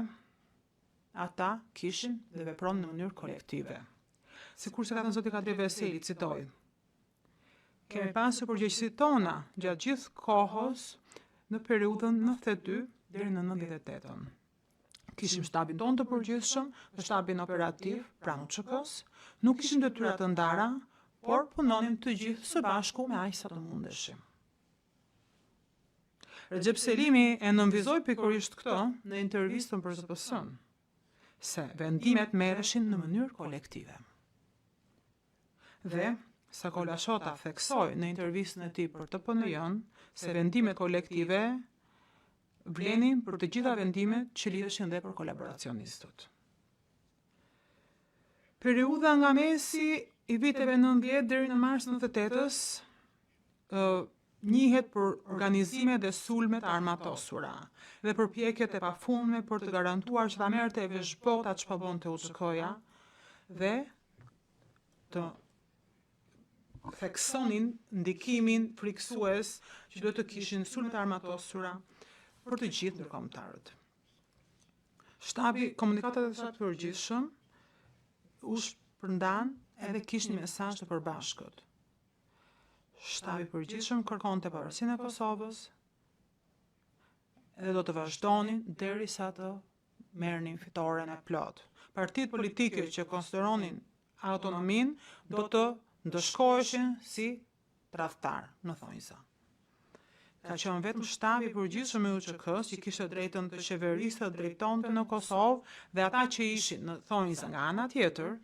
Speaker 5: ata kishin dhe vepronin në mënyrë kolektive. Sikur se ka thënë zoti Kadri Veseli, citoj: "Kemi pasur përgjegjësitë tona gjatë gjithë kohës në periudhën 92 deri në 98-ën. Kishim shtabin tonë të përgjithshëm dhe shtabin operativ pranë UÇK-s, nuk kishim detyra të ndara, por punonim të gjithë së bashku me aq sa të mundeshim." Recep Selimi e nënvizoi pikërisht këtë në intervistën për ZPS-n, se vendimet merreshin në mënyrë kolektive. Dhe Sakola Shota theksoi në intervistën e tij për TPN-n se vendimet kolektive vlenin për të gjitha vendimet që lidheshin dhe për kolaboracionistët. Periudha nga mesi i viteve 90 deri në mars 98-s njihet për organizime dhe sulme të armatosura dhe përpjekjet e pafundme për të garantuar që ta merrte vesh bota ç'po bënte UÇK-ja dhe të theksonin ndikimin friksues që duhet të kishin sulmet e armatosura për të gjithë ndërkombëtarët. Shtabi komunikatat e shtabit të përgjithshëm u shpërndan edhe kishte një mesazh të përbashkët. Shtabi i përgjithshëm kërkonte pavarësinë e Kosovës dhe do të vazhdonin derisa të merrnin fitoren e plot. Partitë politike që konsideronin autonominë do të ndëshkoheshin si tradhtar në thonjza. Ka qenë vetëm shtabi i përgjithshëm i UÇK-s që kishte drejtën të qeverisë të drejtonte në Kosovë dhe ata që ishin në thonjza nga ana tjetër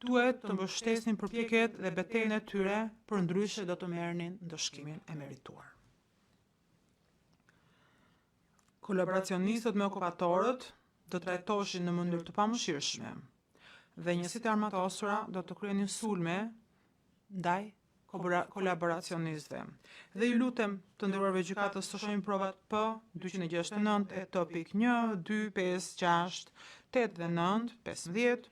Speaker 5: duhet të mbështesnin përpjekjet dhe betejën e tyre, përndryshe do të merrnin ndëshkimin e merituar. Kolaboracionistët me okupatorët do trajtoheshin në mënyrë të pamëshirshme dhe njësitë e armatosura do të kryenin sulme ndaj kolaboracionistëve. Dhe ju lutem të nderuarve gjykatës të shohim provat P269 e T.1, 2, 5, 6, 8 dhe 9, 15,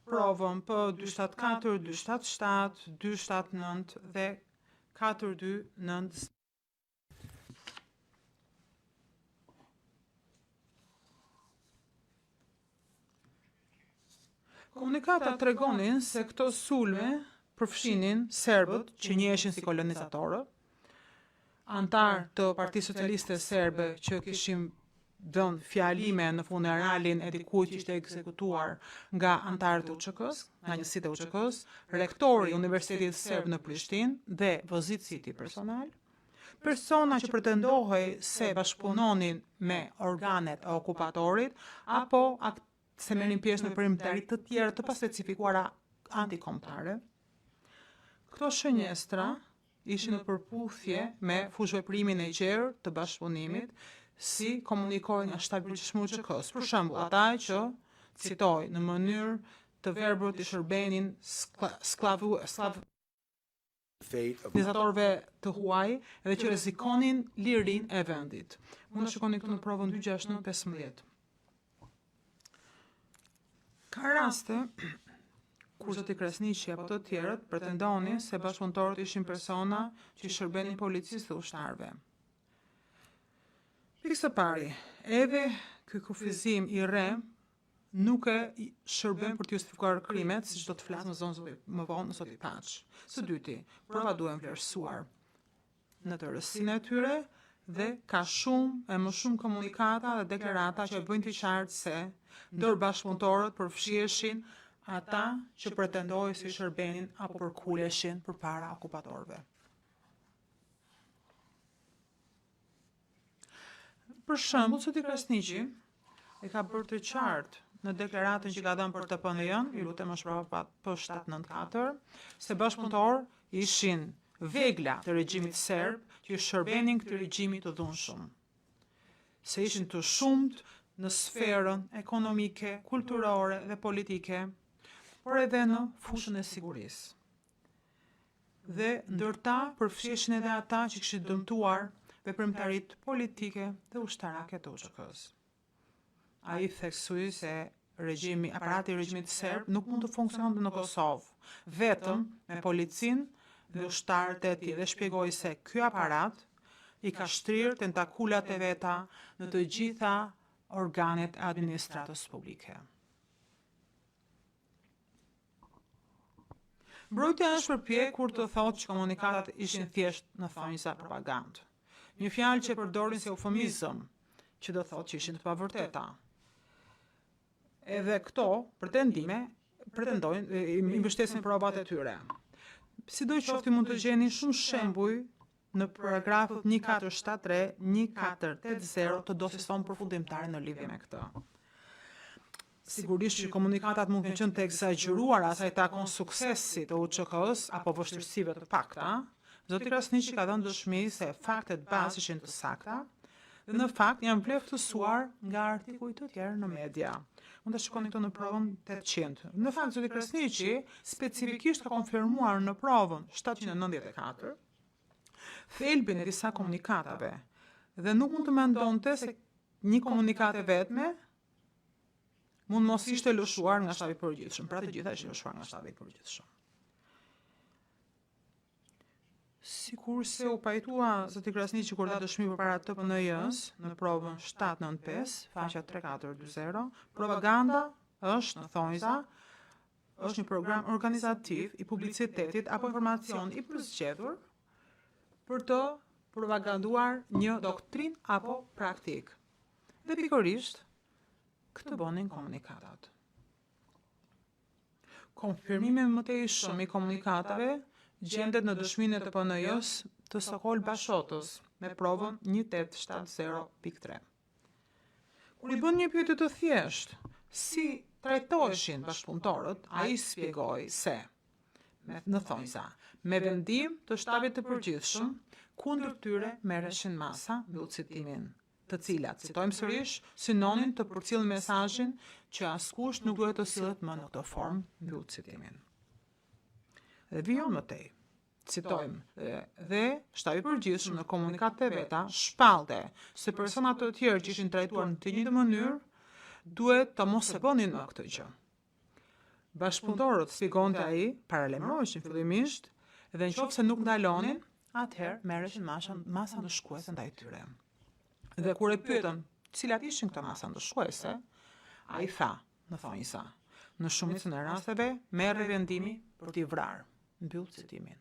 Speaker 5: provën P274, 277, 279 dhe 429. Komunikata tregonin se këto sulme përfshinin serbët që njiheshin si kolonizatorë, antar të Partisë Socialiste Serbe që kishin dhënë fjalime në funeralin e dikujt që ishte ekzekutuar nga antarët e UÇK-s, nga njësitë e UÇK-s, rektori i Universitetit Serb në Prishtinë dhe vozitësit i personal, persona që pretendohej se bashkëpunonin me organet e okupatorit apo se merrin pjesë në përmbajtje të tjera të paspecifikuara antikombëtare. Këto shënjestra ishin në përputhje me fushveprimin e gjerë të bashkëpunimit, si komunikojnë nga shtabi i përgjithshëm i UÇK-s. Për shembull, ata që citoj në mënyrë të verbër të shërbenin sklavizorëve të huaj dhe që rrezikonin lirinë e vendit. Mund të shikoni këtu në provën 26915. Ka raste kur zoti Krasniqi apo të tjerët pretendonin se bashkëpunëtorët ishin persona që shërbenin policisë dhe ushtarëve. Pikë së pari, edhe ky kufizim i re nuk e shërben për të justifikuar krimet, siç do të flas më vonë zoti Paç. Së dyti, prova duhen vlerësuar në të rësinë e tyre dhe ka shumë e më shumë komunikata dhe deklarata që bëjnë të qartë se ndër bashkëpunëtorët përfshiheshin ata që pretendojnë se shërbenin apo përkuleshin përpara okupatorëve. Për shembull, Zoti Krasniqi e ka bërë të qartë në deklaratën që ka dhënë për TPN-n, i lutem është prapa P794, se bashkëpunëtor ishin vegla të regjimit serb që shërbenin këtij regjimi të dhunshëm. Se ishin të shumt në sferën ekonomike, kulturore dhe politike, por edhe në fushën e sigurisë. Dhe ndërta përfshihen edhe ata që kishin dëmtuar veprimtaritë politike dhe ushtarake të UÇK-s. Ai theksoi se aparati i regjimit serb nuk mund të funksiononte në Kosovë vetëm me policinë dhe ushtarët e tij, dhe shpjegoi se ky aparat i ka shtrirë tentakulat e veta në të gjitha organet e administratës publike. Mbrojtja është përpjekur të thotë që komunikatat ishin thjesht në thonjza propagandë. Një fjalë që përdorin si eufemizëm, që do thotë që ishin të pavërteta. Edhe këto pretendojnë i mbështesin provat e tyre. Sidoqoftë mund të gjeni shumë shembuj në paragrafët 1473, 1480 të dosjes tonë përfundimtare në lidhje me këtë. Sigurisht që komunikatat mund të qenë të egzageruara sa i takon suksesit të UÇK-s apo vështirësive të pakta. Zoti Krasniqi ka dhënë dëshmi se faktet bazë ishin të sakta dhe në fakt janë vlerësuar nga artikujt të tjerë në media. Mund ta shikoni këto në provën 800. Në fakt Zoti Krasniqi specifikisht ka konfirmuar në provën 794 thelbin e disa komunikatave dhe nuk mund të mendonte se një komunikat e vetme mund mos ishte lëshuar nga shtabi i përgjithshëm, pra të gjitha ishin lëshuar nga shtabi i përgjithshëm. Sikurse u pajtua Zoti Krasniqi kur dha dëshmi përpara TPN-s në provën 795, faqja 3440, propaganda është në thonjza, është një program organizativ i publicitetit apo informacion i përzgjedhur për të propaganduar një doktrinë apo praktik. Dhe pikërisht këtë bënin komunikatat. Konfirmimi më tepër i komunikatave gjendet në dëshminë e TPN-s të Sokol Bashotës me provën 1870.3. Kur i bën një pyetje të thjeshtë, si trajtoheshin bashkëpunëtorët, ai shpjegoi se në thonjza, me vendim të shtabit të përgjithshëm, kundër tyre merreshin masa, mbyll citimin, të cilat, citojmë sërish, synonin të përcjellin mesazhin që askush nuk duhet të sillet më në këtë formë, mbyll citimin. Dhe vijon më tej. Citojmë, dhe shtabi i përgjithshëm në komunikatet e veta shpallte se personat të tjerë që ishin trajtuar në të njëjtën mënyrë duhet të mos e bënin më këtë gjë. Bashkëpunëtorët, shpjegonte ai, paralajmëroheshin fillimisht dhe nëse nuk ndalonin, atëherë merreshin masa ndëshkuese ndaj tyre. Dhe kur e pyetën cilat ishin këto masa ndëshkuese, ai tha, në thonjza, në shumicën e rasteve merri vendimi për t'i vrarë, mbyll citimin.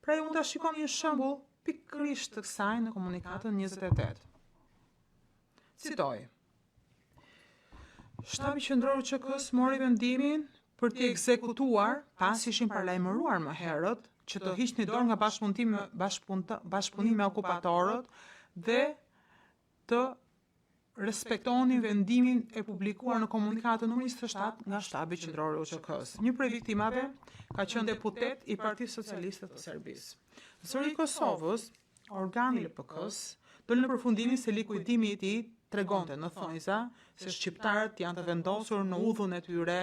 Speaker 5: Pra ju mund ta shikoni një shembull pikërisht të kësaj në komunikatën 28. Citoj. Shtabi qendror i UÇK-s mori vendimin për t'i ekzekutuar pasi ishin paralajmëruar më herët që të hiqnin dorë nga bashkëpunimi me okupatorët dhe të respektonin vendimin e publikuar në komunikatën numër 27 nga shtabi qendror i UÇK-s. Një prej viktimave ka qenë deputet i Partisë Socialiste të Serbisë. Zëri i Kosovës, organi i LPK-s, doli në përfundimin se likuidimi i tij tregonte në thonjza se shqiptarët janë të vendosur në udhën e tyre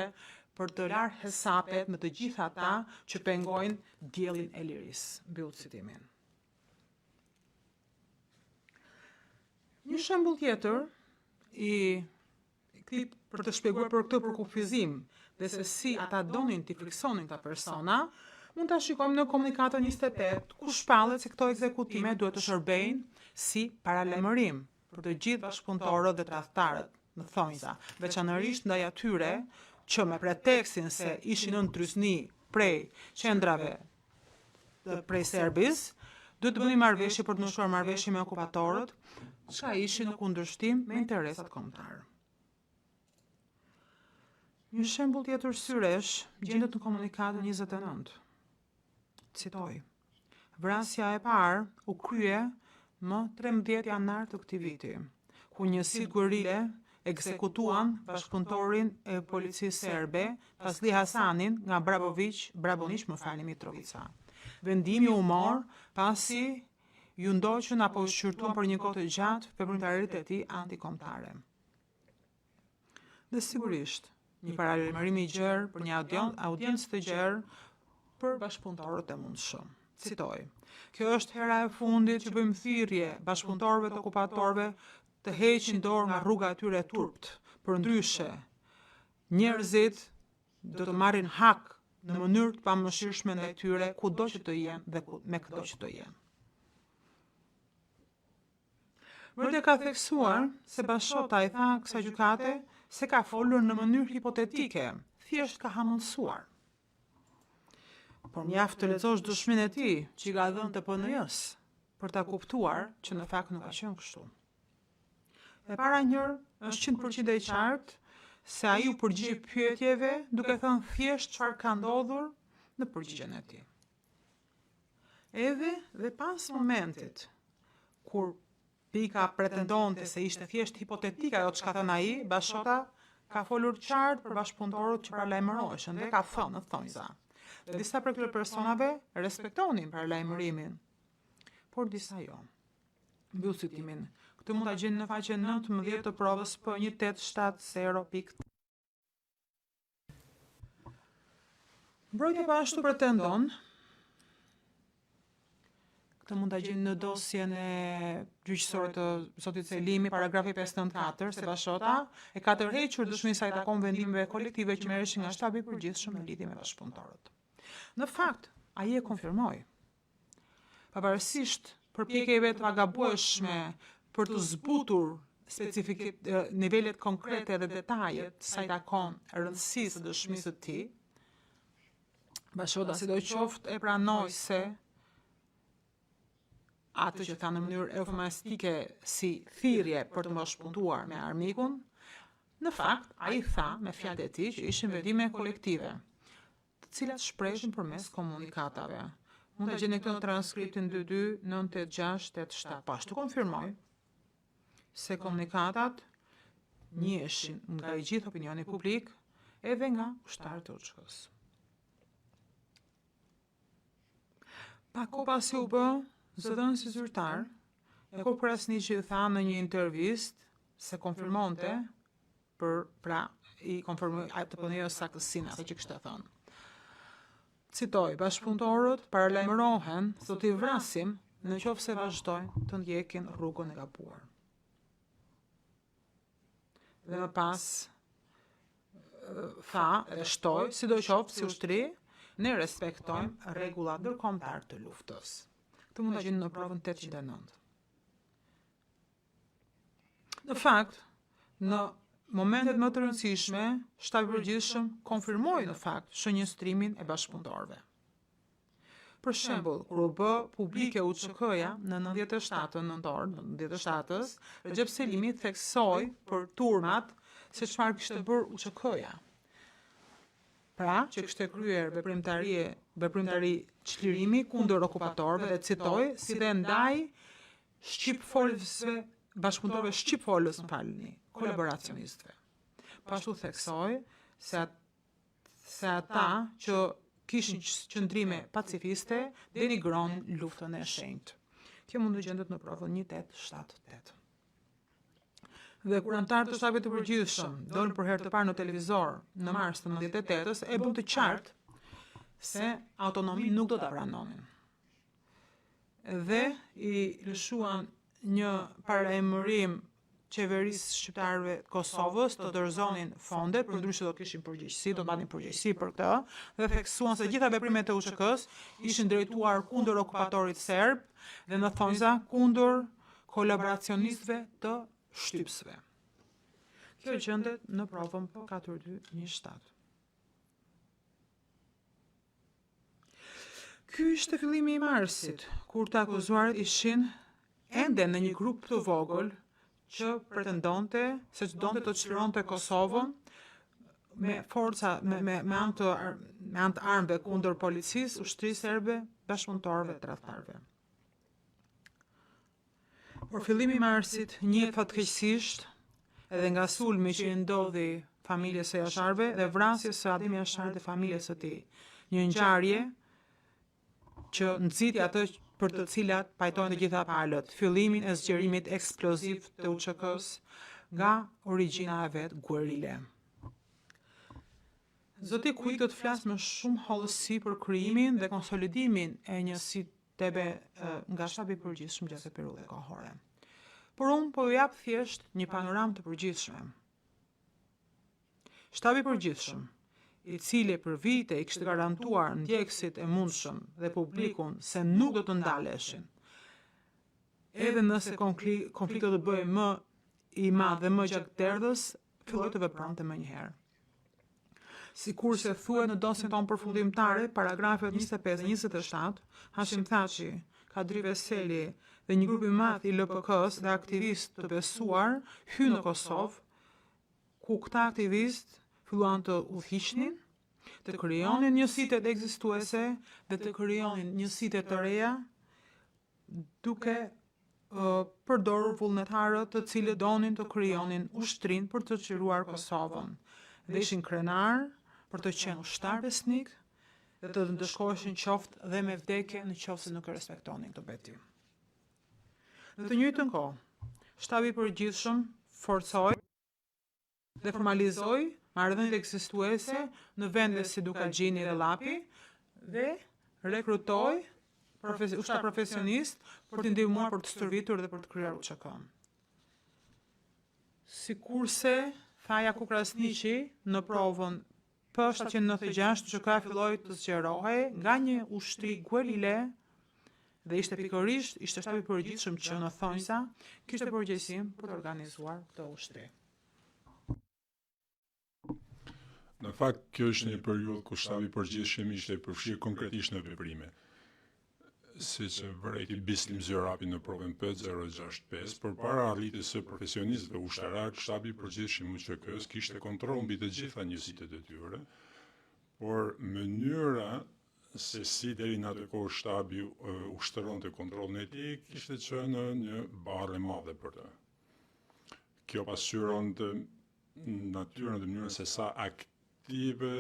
Speaker 5: për të larë hesapet me të gjitha ata që pengojnë diellin e lirisë. Mbyll citimin. Një shembull tjetër i këtij për të shpjeguar për këtë përkufizim dhe se si ata donin të friksonin këta persona, mund ta shikojmë në komunikatën 28, ku shpallet se këto ekzekutime duhet të shërbejnë si paralajmërim për të gjithë bashkëpunëtorët dhe tradhtarët në thonjza, veçanërisht ndaj atyre që me pretekstin se ishin në ndrysni prej qendrave prej Serbisë, duhet të bënin marrëveshje për të ndryshuar marrëveshje me okupatorët, çka ishin në kundërshtim me interesat kombëtare. Një shembull tjetër syresh gjendet në komunikatën 29. Citoj: vrasja e parë u krye më 13 janar të këtij viti, ku njësitë guerile ekzekutuan bashkëpunëtorin e policisë serbe, Pasli Hasanin nga Braboniq, Mitrovica. Vendimi u mor pasi ju ndoqën apo u shqyrtuan për një kohë të gjatë veprimtaritë e tij antikombëtare. Dhe sigurisht, një paralajmërim i gjerë për një audiencë të gjerë për bashkëpunëtorët e mundshëm. Citoj: kjo është hera e fundit që bëjmë thirrje bashkëpunëtorëve të okupatorëve të heqin dorë nga rruga e tyre e turpt. Përndryshe, njerëzit do të marrin hak në mënyrë të pamëshirshme ndaj tyre kudo që të jenë dhe me këdo që të jenë. Vërtet ka theksuar se Bashota i tha kësaj gjykate se ka folur në mënyrë hipotetike, thjesht ka hamëllsuar. Por mjaft të lexosh dëshminë e tij që i ka dhënë të PNJ-s për ta kuptuar që në fakt nuk ka qenë kështu. E para njërë është 100% e qartë se ai u përgjigj pyetjeve duke thënë thjesht çfarë ka ndodhur në përgjigjen e tij. Edhe dhe pas momentit kur Pika pretendonte se ishte thjesht hipotetike ajo çka thënë ai, Bashota ka folur qartë për bashkëpunëtorët që paralajmëroheshin dhe ka thënë në thonjza. Dhe disa prej këtyre personave respektonin paralajmërimin, por disa jo. Mbyll citimin. Këtë mund ta gjeni në faqen 19 të provës P1870. Mbrojtja po ashtu pretendon, këtë mund ta gjeni në dosjen e gjyqësore të zotit Selimi, paragrafi 594, se Bashota e ka tërhequr dëshminë sa i takon vendimeve kolektive që merreshin nga shtabi i përgjithshëm në lidhje me bashkëpunëtorët. Në fakt, ai e konfirmoi. Pavarësisht përpjekjeve të vagabueshme për të zbutur nivelet konkrete dhe detajet sa i takon rëndësisë së dëshmisë së tij, Bashota sidoqoftë e pranoi se atë që tha në mënyrë eufemistike si thirrje për të bashkëpunuar me armikun, në fakt ai tha me fjalët e tij që ishin vendime kolektive, të cilat shprehin përmes komunikatave. Mund ta gjeni këtë në transkriptin 22-986-87. Po ashtu konfirmoi se komunikatat njiheshin nga i gjithë opinioni publik edhe nga ushtarët e UÇK-s. Pak kohë pasi u bë zëdhënësi zyrtar, e kur Krasniqi tha në një intervistë se konfirmonte i konfirmoi të PNJ-s saktësinë asaj që kishte thënë. Citoj: bashkëpunëtorët paralajmërohen se do t'i vrasim nëse vazhdojnë të ndjekin rrugën e gabuar. Dhe më pas tha dhe shtoi, sidoqoftë si ushtri, ne respektojmë rregullat ndërkombëtare të luftës. Këtë mund ta gjeni në provën 809. Në fakt, në momentet më të rëndësishme, shtabi i përgjithshëm konfirmoi në fakt shënjestrimin e bashkëpunëtorëve. Për shembull, kur u bë publike UÇK-ja në 97 nëntor, në 97-s, Recep Selimi theksoi për turmat se çfarë kishte bërë UÇK-ja. Pra, që kishte kryer veprimtari çlirimi kundër okupatorëve dhe citoj, si dhe ndaj bashkëpunëtorëve shqipfolës, kolaboracionistëve. Pashtu theksoi se ata që kishin qëndrime pacifiste denigronin luftën e shenjtë. Kjo mund të gjendet në provën 1878. Dhe kur anëtarët të shtabit të përgjithshëm dolën për herë të parë në televizor në mars të 98-s, e bën të qartë se autonomi nuk do ta pranonin. Dhe i lëshuan një paralajmërim qeverisë shqiptarëve të Kosovës të dorëzonin fondet, përndryshe do kishin përgjegjësi, do mbani përgjegjësi për këtë, dhe theksuan se gjitha veprimet e UÇK-s ishin drejtuar kundër okupatorit serb dhe në thonjza kundër kolaboracionistëve të shtypsve. Kjo gjendet në provën P4217. Ky ishte fillimi i marsit, kur të akuzuarit ishin ende në një grup të vogël që pretendonte se donte të çlironte Kosovën me forca me anë të armëve kundër policisë, ushtrisë serbe, bashkëpunëtorëve të tradhtarëve. Por fillimi i marsit njihet fatkeqësisht edhe nga sulmi që i ndodhi familjes së Jasharve dhe vrasjes së Adem Jashar dhe familjes së tij. Një ngjarje që nxiti atë për të cilat pajtojnë të gjitha palët, fillimin e zgjerimit eksploziv të UÇK-s nga origjina e vet guerile. Zoti kujt do të flas më shumë hollësi për krijimin dhe konsolidimin e njësiteve nga shtabi i përgjithshëm gjatë periudhës kohore. Por unë po ju jap thjesht një panoramë të përgjithshme. Shtabi i përgjithshëm, i cili për vite i kishte garantuar ndjekësit e mundshëm dhe publikun se nuk do të ndaleshin, edhe nëse konflikti do të bëhej më i madh dhe më gjatë derdhës, filloi të vepronte më njëherë. Sikur se thuhet në dosjen tonë përfundimtare, paragrafet 25 dhe 27, Hashim Thaçi, Kadri Veseli dhe një grup i madh i LPK-s dhe aktivistë të besuar hynë në Kosovë, ku këta aktivistë filluan të udhëhiqnin, të krijonin njësitë ekzistuese dhe të krijonin njësitë të reja, duke përdorur vullnetarët të cilët donin të krijonin ushtrinë për të çliruar Kosovën. Dhe ishin krenar për të qenë ushtar besnik dhe të ndëshkoheshin qoftë dhe me vdekje në qoftë se nuk e respektonin këtë beti. Në të njëjtën kohë, shtabi i përgjithshëm forcoi dhe formalizoi marrëdhëniet ekzistuese në vende si Dukagjini dhe Llapi dhe rekrutoi ushtar profesionist për të ndihmuar për të stërvitur dhe për të krijuar UÇK-n. Sikurse tha Jakub Krasniqi në provën P796, UÇK filloi të zgjerohej nga një ushtri guerile dhe ishte shtabi i përgjithshëm që në thonjza kishte përgjegjësinë për të organizuar këtë ushtri.
Speaker 6: Në fakt, kjo është një periudhë ku shtabi i përgjithshëm ishte përfshirë konkretisht në veprime. Siç vërejti Bislim Zyrapi në provën P065, përpara arritjes së profesionistëve ushtarak, shtabi i përgjithshëm i UÇK-s kishte kontroll mbi të gjitha njësitë e tyre, por mënyra se si deri në atë kohë shtabi ushtronte kontrollin e tij kishte qenë një barrë e madhe për të. Kjo pasqyronte natyrën dhe mënyrën se sa aktive,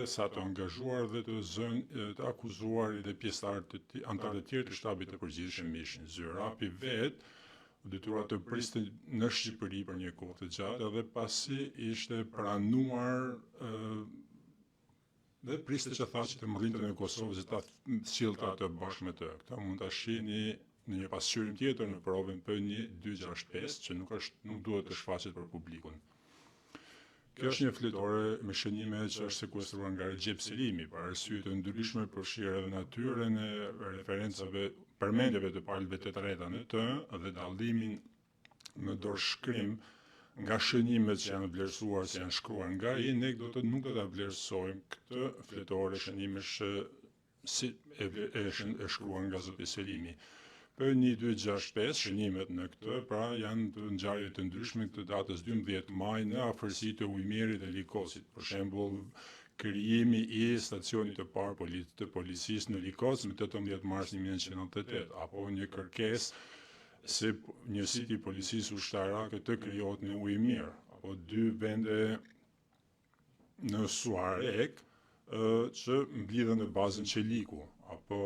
Speaker 6: sa të angazhuar dhe të akuzuar dhe pjesëtarë antarë të tjerë të shtabit të përgjithshëm ishin. Zyrapi vetë detyruar të priste në Shqipëri për një kohë të gjatë edhe pasi ishte pranuar dhe priste që tha që të mërrinte në Kosovë që ta sillte atë bashkë me të. Këta mund ta shihni në një pasqyrim tjetër në provën P1265 që nuk duhet të shfaqet për publikun. Kjo është një fletore me shënime që është sekuestruar nga Recep Selimi, për arsye të ndryshme përfshirë edhe natyrën e referencave, përmendjeve të palëve të treta në të dhe dallimin në dorëshkrim nga shënimet që janë vlerësuar, që janë shkruar nga ai, ne nuk do ta vlerësojmë këtë fletore shënimesh si e shkruar nga zoti Selimi. Për 1265 shënimet në këtë, pra janë të ngjarje të ndryshme të datës 12 maj në afërsitë të Ujmerit dhe Likosit. Për shembull, krijimi i stacionit të parë të policisë në Likos në 18 mars 1998, apo një kërkesë se njësiti i policisë ushtarake të krijohet në Ujmir, apo 2 vende në Suarek që mblidhen në bazën Çeliku, apo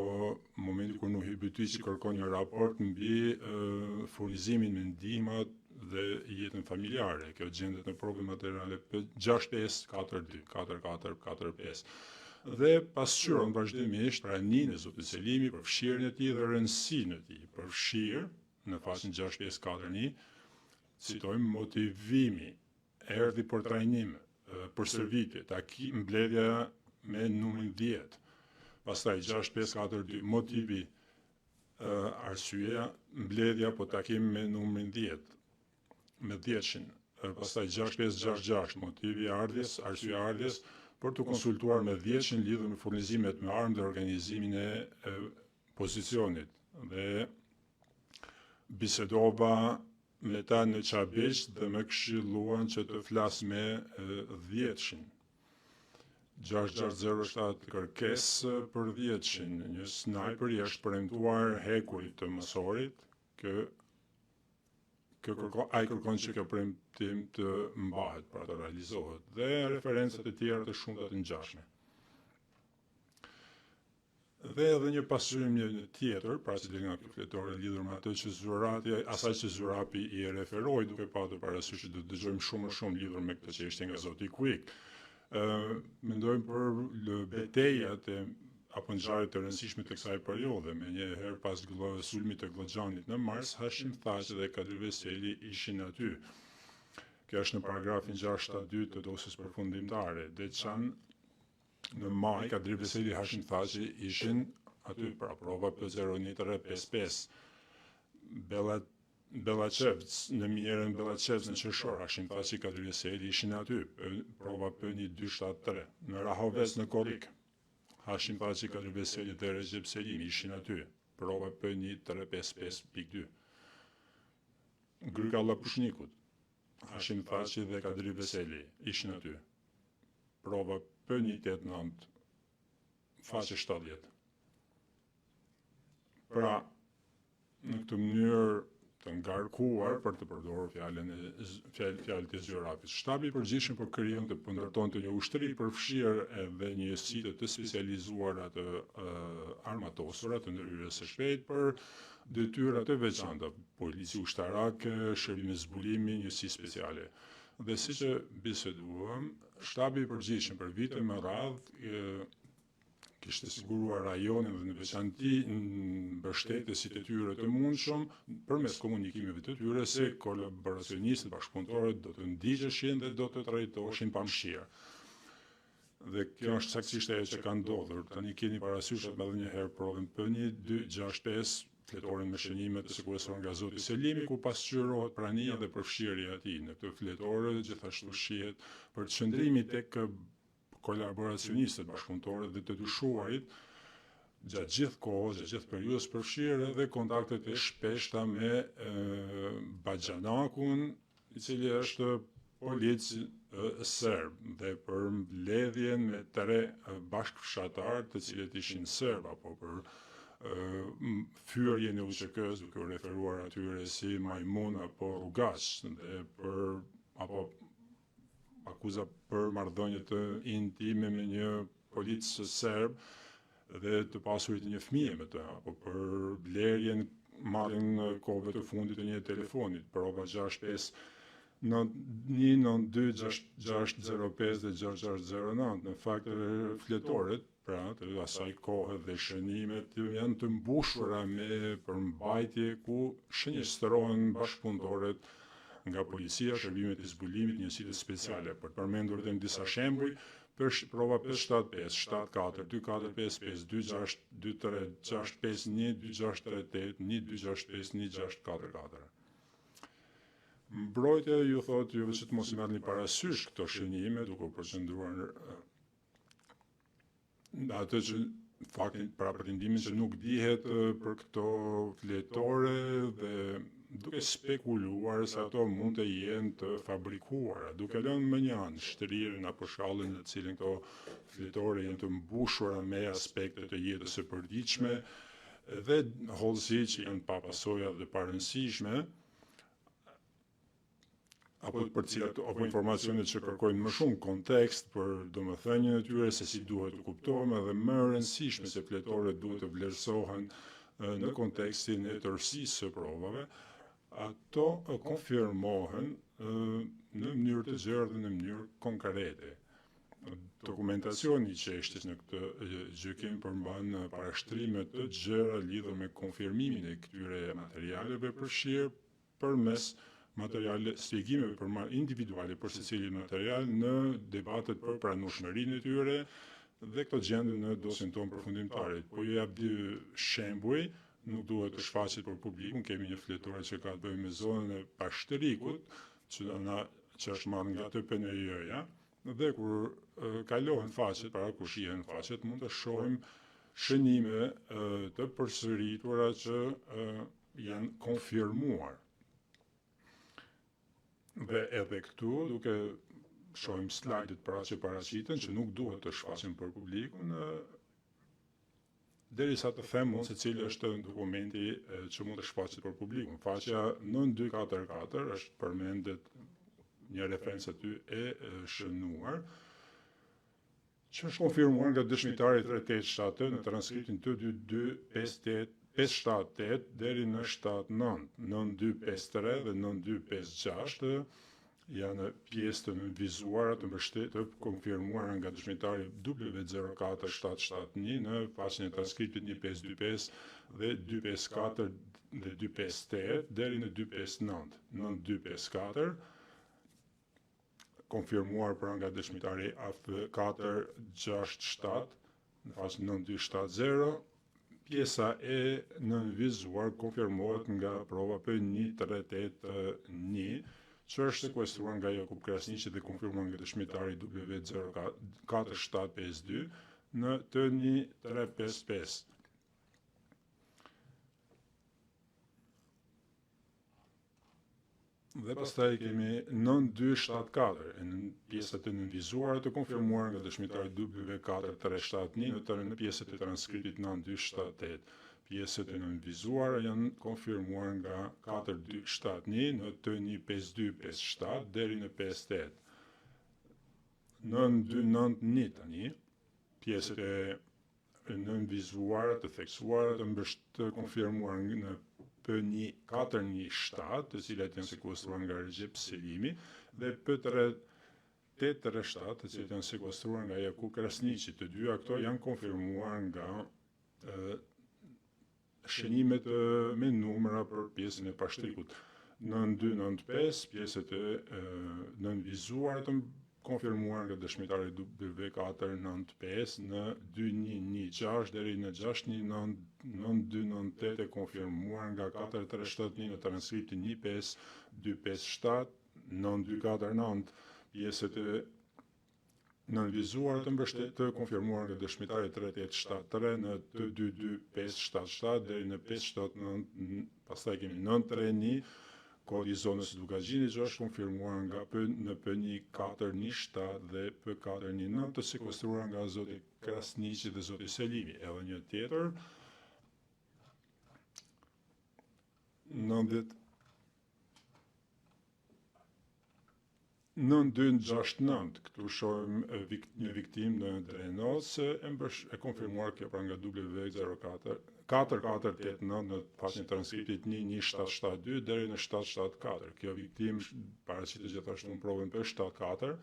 Speaker 6: momenti kur Nuhi Bytyqi kërkon një raport mbi furnizimin me ndihmat dhe jetën familjare. Kjo gjendet në provën materiale P6542, 4445. Dhe pasqyron vazhdimisht praninë e zotit Selimi, përfshirjen e tij dhe rëndësinë e tij. Përfshirë në faqen 654-1, citojmë motivimi, erdhi për trajnim, për shërbime, takim, mbledhja me numrin 10. Pastaj 6542, motivi, arsyeja, mbledhja po takim me numrin 10, me 10-shin. Pastaj 6566, motivi ardhjes, arsyeja ardhjes, për të konsultuar me 10-shin lidhur me furnizimet me armë dhe organizimin e pozicionit. Dhe bisedova me ta në Qabeq dhe më këshilluan që të flas me 10-shin. 6607 kërkesë për 10-shin, një sniper i është premtuar hekurit të mësorit, ai kërkon që kjo premtim të mbahet, pra të realizohet, dhe referencat e tjera të shumta të ngjashme. Dhe edhe një pasqyrje tjetër, pra që nga kjo fletore lidhur me atë që asaj që Zurapi i referoi, duke patur parasysh që do të dëgjojmë shumë lidhur me këtë çështje nga zoti Quick. Mendojmë për betejat apo ngjarjet të rëndësishme të kësaj periudhe. Me njëherë pas sulmit të Glloxhanit në Mars, Hashim Thaçi dhe Kadir Veseli ishin aty. Kjo është në paragrafin 672 të dosjes përfundimtare. Deçan në maj, Kadir Veseli, Hashim Thaçi ishin aty, pra prova P01355. Në mjerën Bellachevc në qershor, Hashim Thaçi, Kadir Veseli ishin aty, prova P1273. Në Rahovec në Korrik, Hashim Thaçi, Kadir Veseli dhe Recep Selimi ishin aty, prova P1355.2. Grykalla Pushnikut, Hashim Thaçi dhe Kadir Veseli ishin aty, prova P189, faqe 70. Pra, në këtë mënyrë të ngarkuar për të përdorur fjalët e Zurapit. Shtabi i përgjithshëm për krijon të ndërtonte një ushtri përfshirë edhe njësitë të specializuara të armatosura të ndërhyrjes së shpejtë për detyra të veçanta, polici ushtarake, shërbime zbulimi, njësi speciale. Dhe siç e biseduam, shtabi i përgjithshëm për vite me radhë kishte siguruar rajonin dhe në veçanti mbështetësit e tyre të mundshëm përmes komunikimeve të tyre se kolaboracionistët bashkëpunëtorët do të ndiqeshin dhe do të trajtoheshin pa mëshirë. Dhe kjo është saktësisht ajo që ka ndodhur. Tani keni parasysh edhe një herë provën P1265, fletoren me shënime të sekuestruar nga zoti Selimi, ku pasqyrohet prania dhe përfshirja e tij. Në këtë fletore gjithashtu shihet për çndrimin tek kolaboracionistët bashkëpunëtorë dhe të dyshuarit gjatë gjithë kohës, gjatë gjithë periudhës, përfshirë edhe kontaktet e shpeshta me Baxhanakun, i cili është polic serb, dhe për mbledhjen me 3 bashkëfshatar të cilët ishin serb, apo për fyerjen e UÇK-s, duke u referuar atyre si Majmun apo Rugaç, dhe apo akuza për marrëdhënie të intime me një polic serb dhe të pasurit një fëmijë me të, apo për blerjen, marrjen në kohëve të fundit të një telefonit, prova 65 192 6605 dhe 6609. Në fakt fletoret, pra të asaj kohë dhe shënimet janë të mbushura me përmbajtje ku shënjestrohen bashkëpunëtorët nga policia, shërbimet e zbulimit, njësitë speciale, për të përmendur edhe në disa shembuj, për prova 575, 74, 2455, 26, 23, 651, 2638, 1265, 1644. Mbrojtja ju thotë juve që të mos i merrni parasysh këto shënime, duke u përqendruar atë që faktin para pretendimin që nuk dihet për këto fletore dhe duke spekuluar se ato mund të jenë të fabrikuara, duke lënë më një anë shtrirën apo shkallën në cilën këto fletore janë të mbushura me aspekte të jetës së përditshme dhe hollësi që janë pa pasoja dhe pa rëndësishme, apo për cilat apo informacionet që kërkojnë më shumë kontekst për domethënien e tyre, se si duhet të kuptohen, edhe më rëndësishme se fletoret duhet të vlerësohen në kontekstin e tërësisë së provave, ato konfirmohen në mënyrë të gjerë dhe në mënyrë konkrete. Dokumentacioni i çështjes në këtë gjykim përmban parashtrime të gjera lidhur me konfirmimin e këtyre materialeve përfshirë përmes materiale shpjegimeve individuale për secilin material në debatet për pranueshmërinë e tyre dhe këto gjenden në dosjen tonë përfundimtare. Po ju jap 2 shembuj, nuk duhet të shfaqet për publikun, kemi një fletore që ka të bëjë me zonën e Pashtrikut, që është marrë nga TPNJ-ja, dhe kur kalohen faqet, para kur shihen faqet, mund të shohim shënime të përsëritura që janë konfirmuar. Dhe edhe këtu, duke shohim slajdet që paraqiten, që nuk duhet të shfaqen për publikun, derisa të them unë se cili është dokumenti që mund të shfaqet për publikun. Faqja 9244 është përmendet një referencë aty e shënuar, që është konfirmuar nga dëshmitari 387 në transkriptin të 578 deri në 79, 9253 dhe 9256 janë pjesë të nënvizuara të konfirmuara nga dëshmitari W04771 në faqen e transkriptit 1525 dhe 254 dhe 258 deri në 259, 9254 konfirmuar pra nga dëshmitari AF467 në faqen 9270, pjesa e nënvizuar konfirmohet nga prova P1381, që është sekuestruar nga Jakub Krasniqi dhe konfirmuar nga dëshmitari W04752 në T1355. Dhe pastaj kemi 9274, në pjesët e nënvizuara të konfirmuar nga dëshmitari W4371 në pjesët e transkriptit 9278. Pjesët e nënvizuara janë konfirmuar nga 4271 në T15257 deri në 58. 9291 tani, pjesët e nënvizuara të theksuara të konfirmuar në P1417, të cilat janë sekuestruar nga Recep Selimi, dhe P837, të cilat janë sekuestruar nga Jakub Krasniqi. Të dyja këto janë konfirmuar nga shënimet me numra për pjesën e pashtrikut. 9295, pjesët e nënvizuara të konfirmuar nga dëshmitari W495 në 2116 deri në 619298 e konfirmuar nga 4371 në transkriptin 15257, 9249 pjesët e nënvizuar të konfirmuar nga dëshmitari 3873 në 22577 deri në 579, pastaj kemi 931 kodi zonës Dukagjini, që është konfirmuar nga në P1417 dhe P419 të sekuestruar nga zoti Krasniqi dhe zoti Selimi. Edhe një tjetër 9269, këtu shohim një viktim në Drenos, e konfirmuar kjo pra nga W4489 në faqen e transkriptit 11772 deri në 774. Kjo viktim paraqitet gjithashtu në provën P74,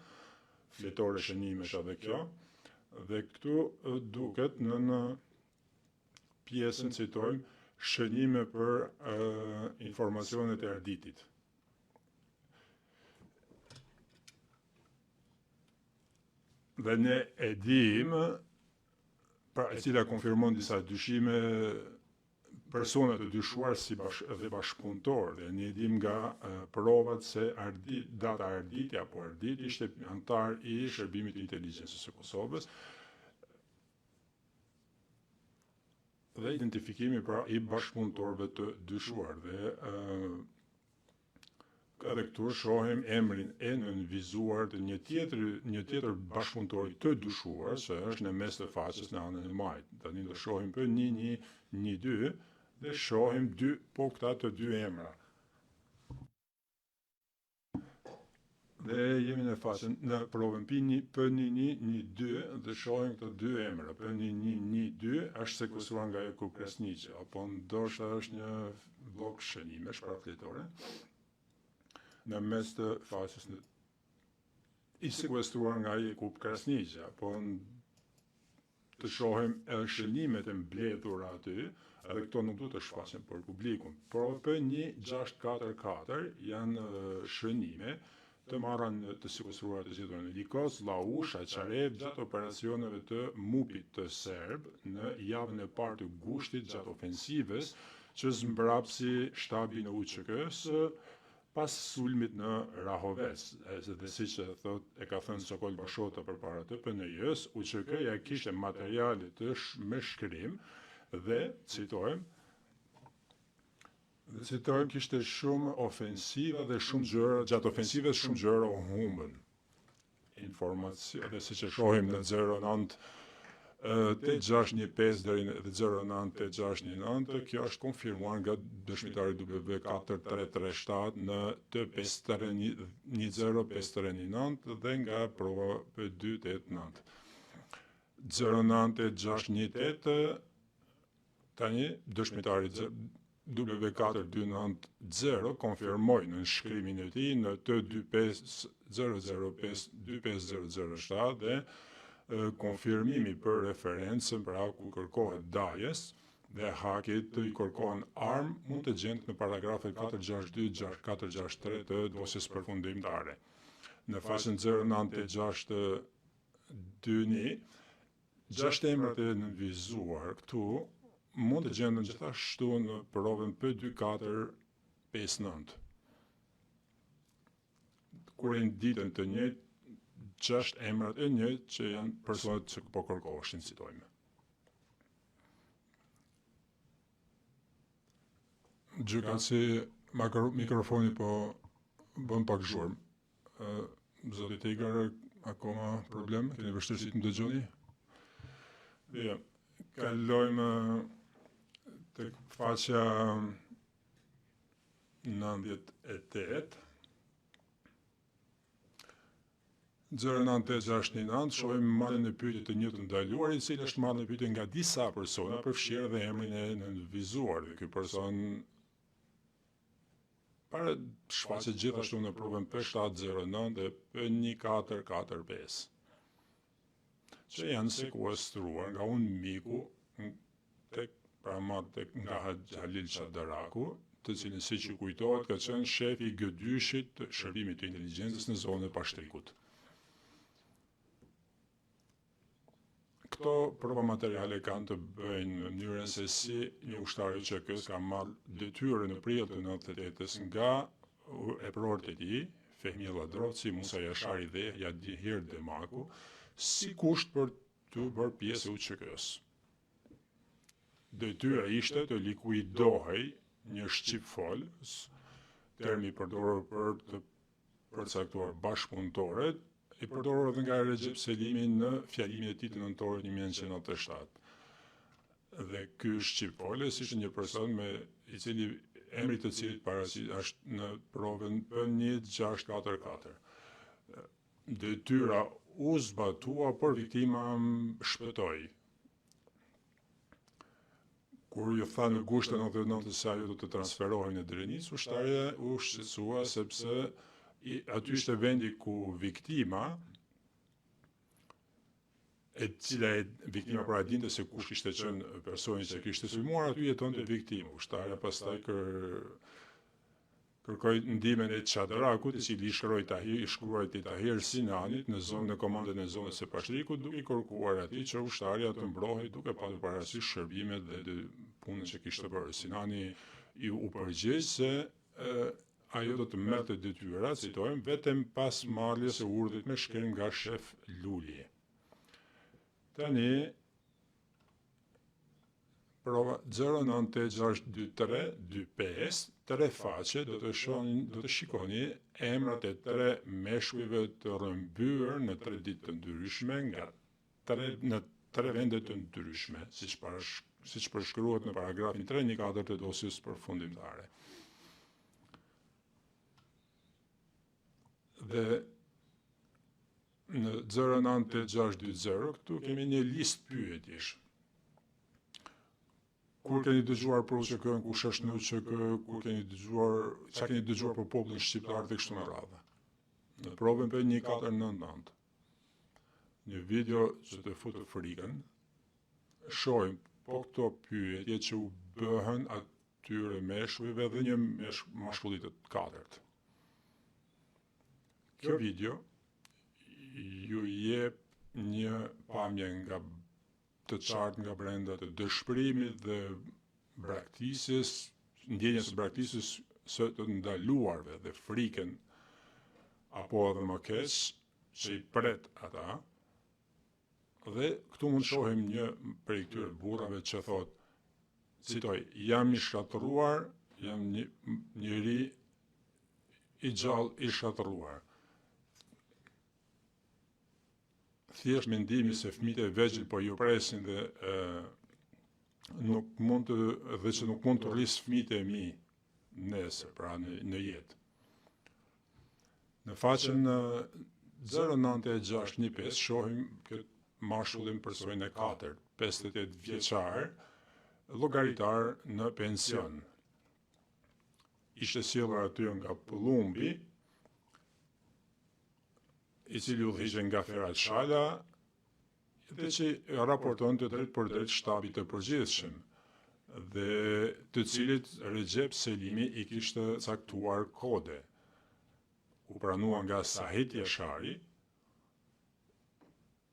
Speaker 6: fletore shënimesh edhe kjo. Dhe këtu duket në pjesën, citojmë, shënime për informacionet e arditit. Dhe ne e dim, pra e cila konfirmon disa dyshime personat të dyshuar si dhe bashkëpunëtor, dhe ne e dim nga provat se data Arditi apo Arditi ishte antar i Shërbimit të Inteligjencës së Kosovës, dhe identifikimi pra i bashkëpunëtorëve të dyshuar. Dhe edhe këtu shohim emrin e nënvizuar të një tjetër bashkëpunëtori të dyshuar, që është në mes të faqes në anën e majt. Tani do shohim për 1112 dhe shohim këta të dy emra. Dhe jemi në faqen në provën P1112 dhe shohim këto dy emra. P1112 është sekuestruar nga Jakub Krasniqi, apo ndoshta është një vlog shënimesh pra fletore, në mes të faqes i sekuestruar nga Jakub Krasniqi, apo të shohim edhe shënimet e mbledhura aty, edhe këto nuk duhet të shfaqen për publikun. Por P1644 janë shënime të marrën të sekuestruar të zgjedhur në Likos, Laush, Açarev gjatë operacioneve të MUP-it të serb në javën e parë të gushtit gjatë ofensivës që zmbrapsi shtabi në UÇK-s pas sulmit në Rahovec, dhe siç e ka thënë Sokol Bashota përpara të PNJ-s, UÇK-ja kishte materiale me shkrim dhe citojmë, kishte shumë ofensiva dhe shumë gjëra, gjatë ofensivës shumë gjëra u humbën. informacion, dhe siç e shohim në 09-8615 deri në 09-8619, kjo është konfirmuar nga dëshmitari W4337 në T510-5319 dhe nga prova P289. 09-8618 tani dëshmitari W4290 konfirmoi në shkrimin e tij në T25005-25007 dhe konfirmimi për referencën pra ku kërkohet dajes dhe hakit i kërkohen armë mund të gjendet në paragrafet 462-463 të dosjes përfundimtare. Në faqen 09-8621 gjashtë emrat e nënvizuar këtu mund të gjenden gjithashtu në provën P2459. Kur e ditën të njëjtë, 6 emrat e njëjtë që janë personat që po kërkoheshin, citojmë. Gjykatësi mikrofoni po bën pak zhurmë. Zoti Tegar, akoma problem? Keni vështirësi të më dëgjoni? Ja, kalojmë tek faqja 98. 09-8619 shohim marrjen e pyetjet të njëjtë ndaluar, i cili është marrë në pyetje nga disa persona, përfshirë dhe emrin e nënvizuar. Ky person para shfaqet gjithashtu në provën P709 dhe P1445, që janë sekuestruar nga unë miku nga Halil Çadaraku, të cilin siç ju kujtohet ka qenë shefi i G2-shit të shërbimit të inteligjencës në zonën e Pashtrikut. Këto prova materiale kanë të bëjnë në mënyrën se si një ushtar i QK-s ka marrë detyrë në prill të 98-s nga eprorët e tij, Fehmi Lladroci, Musa Jashari dhe Jadihir Demaku, si kusht për të bërë pjesë e UÇK-s. Detyra ishte të likuidohej një shqipfol, termi përdorur për të përcaktuar bashkëpunëtorët, i përdorur edhe nga Recep Selimi në fjalimin e tij të nëntorit 1997. Dhe ky shqipfoles ishte një person me i cili emri të cilit paraqitet është në provën P1644. Detyra u zbatua, por viktima shpëtoi. Kur ju tha në gusht të 99 se ajo do të transferohej në Drenicë, ushtarja u shqetësua sepse aty ishte vendi ku viktima, viktima pra dinte se kush ishte qenë personi që kishte sulmuar, aty jetonte viktima. Ushtarja pastaj kërkoi ndihmën e Çadarakut, i cili i shkruaj Tahir Sinanit në zonën e komandën e zonës së Pashtrikut, duke i kërkuar atij që ushtarja të mbrojë duke patur parasysh shërbimet dhe punën që kishte bërë. Sinani u përgjigj se ajo do të merrte detyra, citojmë, vetëm pas marrjes së urdhrit me shkrim nga shef Luli. Tani prova 09-8623-25, 3 faqe do të shikoni emrat e 3 meshkujve të rrëmbyer në 3 ditë të ndryshme në 3 vende të ndryshme, siç përshkruhet në paragrafin 314 të dosjes përfundimtare. Dhe në 09-8620 këtu kemi një listë pyetjesh. Kur keni dëgjuar për UÇK-n, kush është në UÇK, çka keni dëgjuar për popullin shqiptar dhe kështu me radhë. Në provën P1499, një video që të futë frikën, shohim po këto pyetje që u bëhen atyre meshkujve dhe një mashkullit të katërt. Kjo video ju jep një pamje nga të qartë nga brenda të dëshpërimit dhe braktisjes, ndjenjes së braktisjes së të ndaluarve dhe frikën apo edhe më keq që i pret ata. Dhe këtu mund shohim një prej këtyre burrave që thot, citoj, jam i shkatëruar, jam njëri i gjallë i shkatëruar. thjesht mendimi se fëmijët e vegjël po ju presin dhe që nuk mund të rrisë fëmijët e mi nesër, pra në jetë. Në faqen 0965 shohim këtë mashkullin personin e 4, 58 vjeçar, llogaritar në pension. Ishte sjellur aty nga Pullumbi, i cili udhëhiqej nga Ferat Shala, dhe që raporton të drejt për drejt shtabit të përgjithshëm, dhe të cilit Recep Selimi i kishte caktuar kode. U pranua nga Sahit Jashari,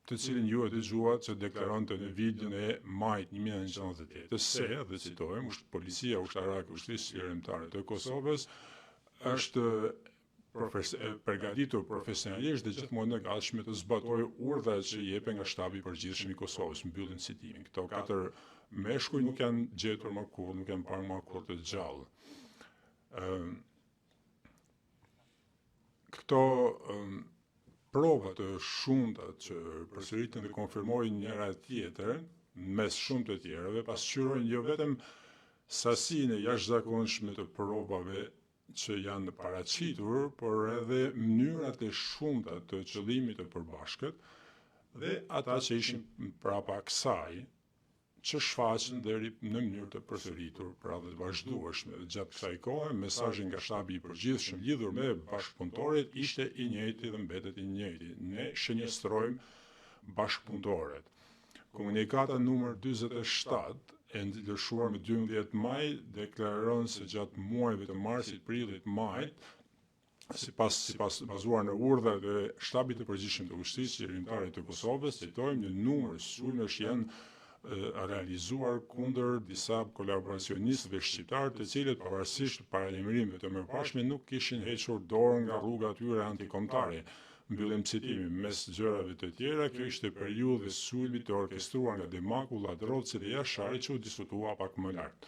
Speaker 6: të cilin ju e dëgjuat që deklaronte në videon e majit 1998 se, dhe citojmë, policia ushtarake ushtrisë shërimtare të Kosovës është përgatitur profesionalisht dhe gjithmonë e gatshme të zbatojë urdhrat që i jepen nga shtabi i përgjithshëm i Kosovës, mbyllin citimin. Këto 4 meshkuj nuk janë gjetur më kurrë, nuk janë parë më kurrë të gjallë. Këto prova të shumta që përsëritën dhe konfirmojnë njëra tjetrën mes shumë të tjerave, pasqyrojnë jo vetëm sasinë e jashtëzakonshme të provave që janë paraqitur, por edhe mënyrat e shumta të qëllimit të përbashkët dhe ata që ishin prapa kësaj, që shfaqen deri në mënyrë të përsëritur, pra dhe të vazhdueshme. Gjatë kësaj kohe, mesazhi nga shtabi i përgjithshëm lidhur me bashkëpunëtorët ishte i njëjti dhe mbetet i njëjti. Ne shënjestrojmë bashkëpunëtorët. Komunikata numër 47 e lëshuar me 12 maj deklaron se gjatë muajve të marsit, prillit, majit, sipas bazuar në urdhrat e shtabit të përgjithshëm të ushtrisë qeverimtare të Kosovës, citojmë, në numër sulmesh janë realizuar kundër disa kolaboracionistëve shqiptar, të cilët pavarësisht paralajmërimeve të mëparshme nuk kishin hequr dorën nga rruga tyre antikombëtare. Mbyllim citimin. Mes gjërave të tjera, kjo ishte periudhë e sulmit të orkestruar nga Demaku, Ladrovci dhe Jashari, që u diskutua pak më lart.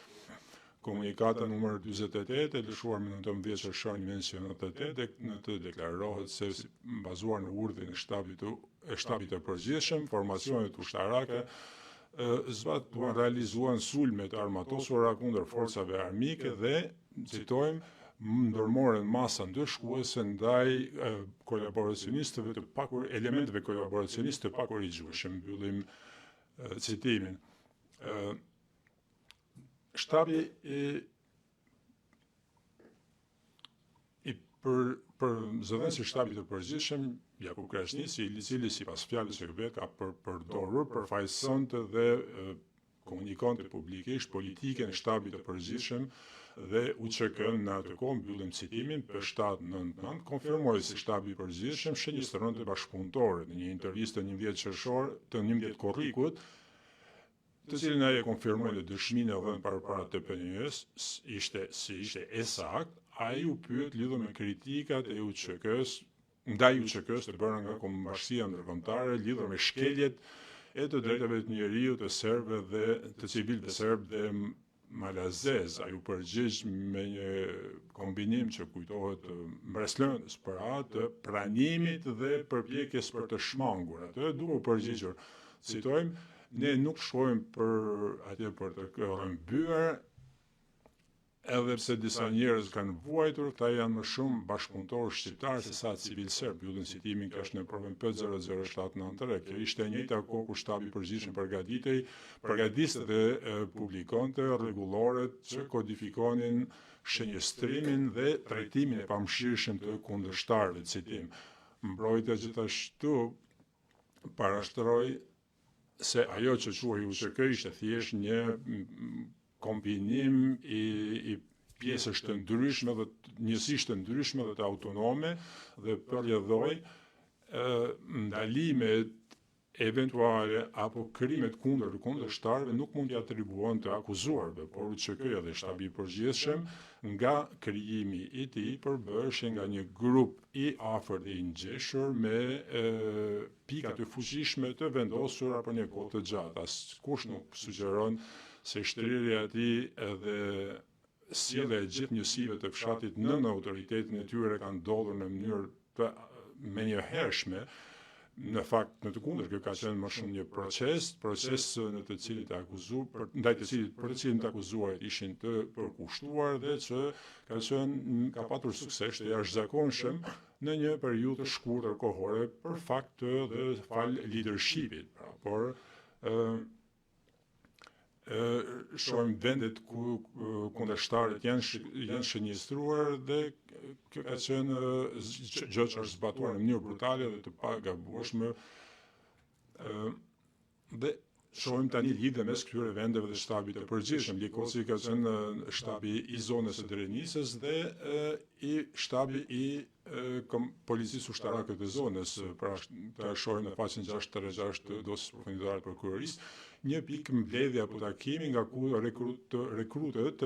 Speaker 6: Komunikata numër 48 e lëshuar me 19 qershor 1998 dhe në të deklarohet se bazuar në urdhrin e shtabit të përgjithshëm, formacionet ushtarake realizuan sulmet armatosura kundër forcave armike dhe, citojmë, ndërmoren masa ndëshkuese ndaj kolaboracionistëve të elementeve kolaboracionistë të pakorrigjueshëm, mbyllim citimin. Shtabi për zëdhënësi shtabit të përgjithshëm, Jakub Krashnisi, i cili sipas fjalës së vet ka përdorur, përfaqësonte dhe komunikonte publikisht politikën e shtabit të përgjithshëm dhe UÇK-n në atë kohë, mbyllim citimin, për 7/99 konfirmoi se shtabi i përgjithshëm shënjestronte bashkëpunëtorët në një intervistë të 11 qershor të 11 korrikut, të cilin ai e konfirmoi në dëshminë e dhënë para TPN-s, ishte e saktë. Ai u pyet lidhur me kritikat e UÇK-s, ndaj UÇK-s të bëra nga Kombashkia Ndërkombëtare lidhur me shkeljet e të drejtave të njerëzit të serbëve dhe të civilëve serbë dhe malazez. Ai u përgjigj me një kombinim që kujtohet mbreslënës për atë pranimit dhe përpjekjes për të shmangur atë, duke u përgjigjur, citojmë, ne nuk shkojmë për atje për të rrëmbyer, edhe pse disa njerëz kanë vuajtur, këta janë më shumë bashkëpunëtorë shqiptarë se sa civil serb. Mbyllin citimin ka në provën P00793. Kjo ishte e njëjta kohë kur shtabi i përgjithshëm përgatiste dhe publikonte rregulloret që kodifikonin shënjestrimin dhe trajtimin e pamëshirshëm të kundërshtarëve, citim. Mbrojtja gjithashtu parashtroi se ajo që quhej UÇK ishte thjesht një kombinim i pjesësh të ndryshme dhe njësisht të ndryshme dhe të autonome dhe përjedhoi ndalimet eventuale apo krimet kundërshtarëve nuk mund t'i atribuohen të akuzuarve, por UÇK-ja dhe shtabi i përgjithshëm nga krijimi i tij përbëheshin nga një grup i afërt dhe i ngjeshur me pika të fuqishme të vendosura për një kohë të gjatë. Askush nuk sugjeron se shtrirja e tij edhe sjellja e gjithë njësive të fshatit nën autoritetin e tyre kanë ndodhur në mënyrë të menjëhershme, Në fakt, në të kundërt, kjo ka qenë më shumë një proces në të cilit ndaj të cilit për të cilin të akuzuarit ishin të përkushtuar dhe që ka patur sukses të jashtëzakonshëm në një periudhë të shkurtër kohore për fakt të dhe fal leadershipit. Por shohim vendet ku kundërshtarët janë shënjestruar dhe kjo ka qenë gjë që është zbatuar në mënyrë brutale dhe të pagabueshme. Dhe shohim tani lidhje mes këtyre vendeve dhe shtabit të përgjithshëm. Likosi ka qenë shtabi i zonës së Drenisës dhe i shtabi i policisë ushtarake të zonës. Pra ta shohim në faqen 636 të dosjes përfundimtare të prokurorisë, një pikë mbledhje apo takimi nga ku rekrutët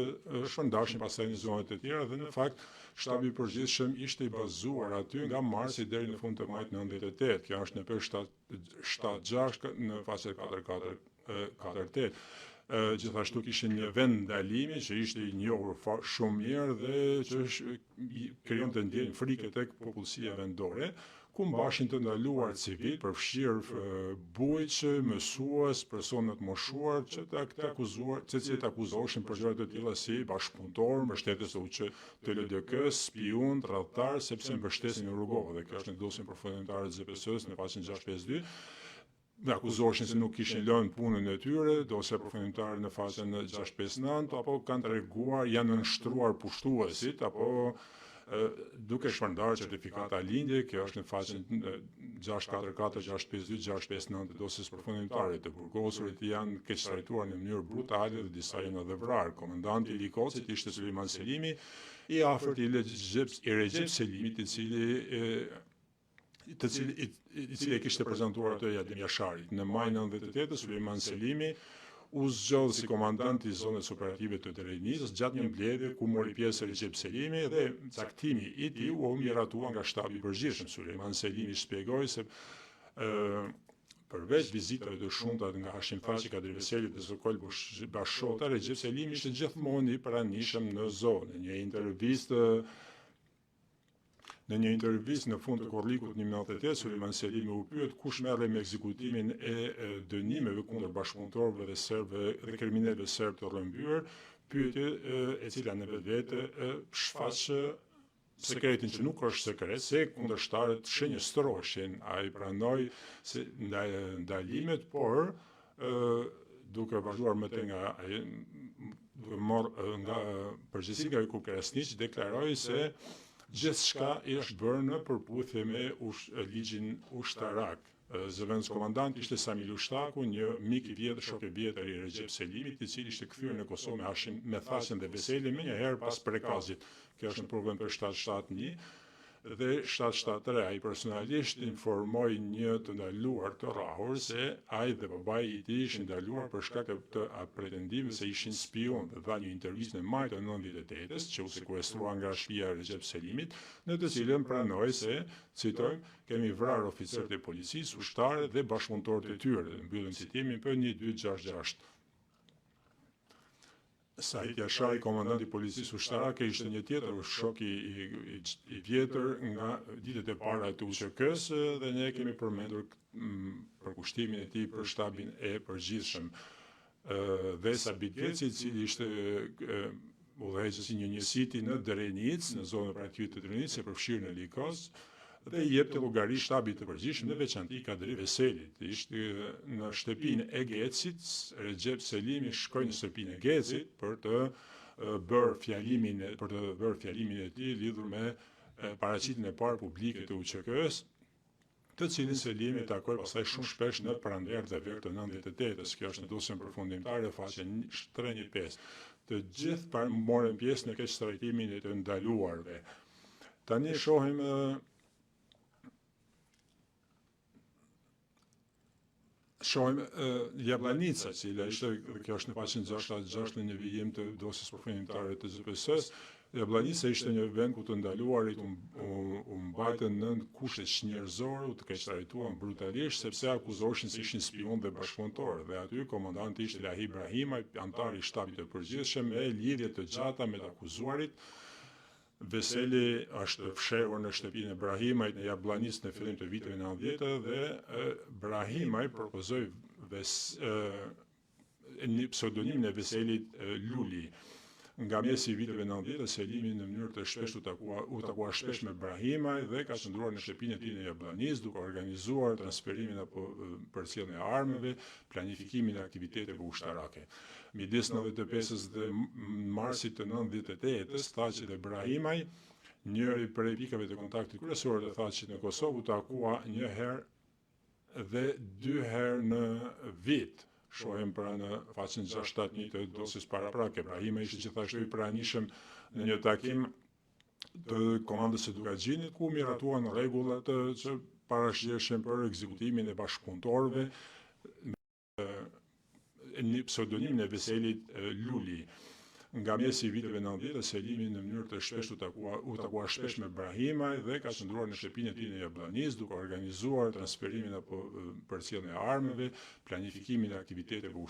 Speaker 6: shpërndashin pastaj në zonat e tjera dhe në fakt shtabi i përgjithshëm ishte i bazuar aty nga marsi deri në fund të majit 98. Kjo është në për 7-6 në faqe 4-4-8. Gjithashtu kishin një vend ndalimi që ishte i njohur shumë mirë dhe që krijonte ndjenjë frike tek popullsia vendore, ku mbashin të ndaluar civil, përfshirë bujq, mësues, persona të moshuar, që të akuzoheshin për gjëra të tilla si bashkëpunëtor, mbështetës të LDK-s, spion, tradhtar, sepse mbështesin në rrugove. Dhe kjo është në dosjen përfundimtare të ZPS-s në faqen 652. Dhe akuzoheshin se nuk kishin lënë punën e tyre, dosja përfundimtare në faqen 659, apo kanë treguar, janë nënshtruar pushtuesit, apo duke shpërndarë certifikata lindje. Kjo është në faqen 644, 652, 659 të dosjes përfundimtare. Të burgosurit janë keqtrajtuar në mënyrë brutale dhe disa janë edhe vrarë. Komandanti i Likosit ishte Sulejman Selimi, i afërt i Recep Selimit, i cili e kishte prezantuar atë Jadim Jasharit. Në maj 98, Sulejman Selimi u zgjodh si komandant i zonës operative të Drenisës gjatë një mbledhje ku mori pjesë Recep Selimi dhe caktimi i tij u miratua nga shtabi i përgjithshëm. Sulejman Selimi shpjegoi se përveç vizitave të shumta nga Hashim Thaçi, Kadri Veseli dhe Zokol Bashota, Recep Selimi ishte gjithmonë i pranishëm në zonë. Në një intervistë në fund të korrikut 2098, Sulejman Selimi u pyet kush merrte me ekzekutimin e dënimeve kundër bashkëpunëtorëve dhe serbëve dhe kriminalëve serb të rrëmbyer, pyetje e cila në vetvete shfaq sekretin që nuk është sekret, se kundërshtarët shënjestroheshin. Ai pranoi se ndalimet, por duke vazhduar më tej nga përgjegjësia nga Yku Krasniq, deklaroi se gjithçka është bërë në përputhje me ligjin ushtarak. Zëvendës komandant ishte Samil Ushtaku, një mik i vjetër, shok i vjetër i Recep Selimit, i cili ishte kthyer në Kosovë me Thaçin dhe Veselin më njëherë pas prekazit. Kjo është në problem për 771 dhe 773. Ai personalisht informoi një të ndaluar të rrahur se ai dhe babai i tij ishin ndaluar për shkak të pretendimeve se ishin spion. Dhe dha një intervistë në maj të 98-s që u sekuestrua nga shtëpia e Recep Selimit, në të cilën pranoi se, citojmë, kemi vrarë oficerët e policisë, ushtarë dhe bashkëpunëtorët e tyre. Mbyllim citimin për 1266. Said Jashari, komandanti i policisë ushtarake, ishte një tjetër shok i vjetër nga ditët e para të UÇK-s dhe ne kemi përmendur përkushtimin e tij për shtabin e përgjithshëm. Dhe Sabit Geci, i cili ishte udhëheqës i një njësiti në Drenicë, në zonën operative të Drenicës, e përfshirë në Likos, dhe i jepte llogari shtabit të përgjithshëm dhe veçanti Kadri Veselit. Ishte në shtëpinë e Gecit, Recep Selimi shkoi në shtëpinë e Gecit për të bërë fjalimin e tij lidhur me paraqitjen e parë publike të UÇK-s, të cilin Selimi takoi pastaj shumë shpesh në pranverë dhe verë të 98-s. Kjo është në dosjen përfundimtare faqe 315. Të gjithë morën pjesë në keqtrajtimin e të ndaluarve. Tani shohim Jablanica, cila ishte, kjo është në faqen 666 në një vijim të dosjes përfundimtare të ZPS-s. Jablanica ishte një vend ku të ndaluarit u mbajtën në kushte njerëzore, u të keqtrajtuan brutalisht sepse akuzoheshin se ishin spion dhe bashkëpunëtor. Dhe aty komandanti ishte Lahi Ibrahima, antar i shtabit të përgjithshëm, me lidhje të gjata me të akuzuarit. Veseli është fshehur në shtëpinë e Brahimajt në Jabllanis në fillim të viteve 90 dhe Brahimaj propozoi një pseudonimin e Veselit Luli. Nga mesi i viteve 90, Selimi në mënyrë të shpesh u takua shpesh me Brahimaj dhe ka qëndruar në shtëpinë e tij në Jabllanis duke organizuar transferimin apo përcjelljen e armëve, planifikimin e aktiviteteve ushtarake. Midis 95-s dhe marsit të 98-s, Thaçi dhe Brahimaj, njëri prej pikave të kontaktit kryesor të Thaçit në Kosovë u takua një herë dhe 2 herë në vit. Shohem pra në faqen 671 të dosjes paraprake. Brahimaj ishte gjithashtu i pranishëm në një takim të komandës së Dukaxhinit ku miratuan rregullat që parashiheshin për ekzekutimin e bashkëpunëtorëve një pseudonim në Veselit Luli. Nga mesi i viteve 90, Selimi në mënyrë të shpesh u takua shpesh me Brahimaj dhe ka qëndruar në shtëpinë e tij në Jabllanis duke organizuar transferimin apo përcjelljen e armëve, planifikimin e aktiviteteve ushtarake.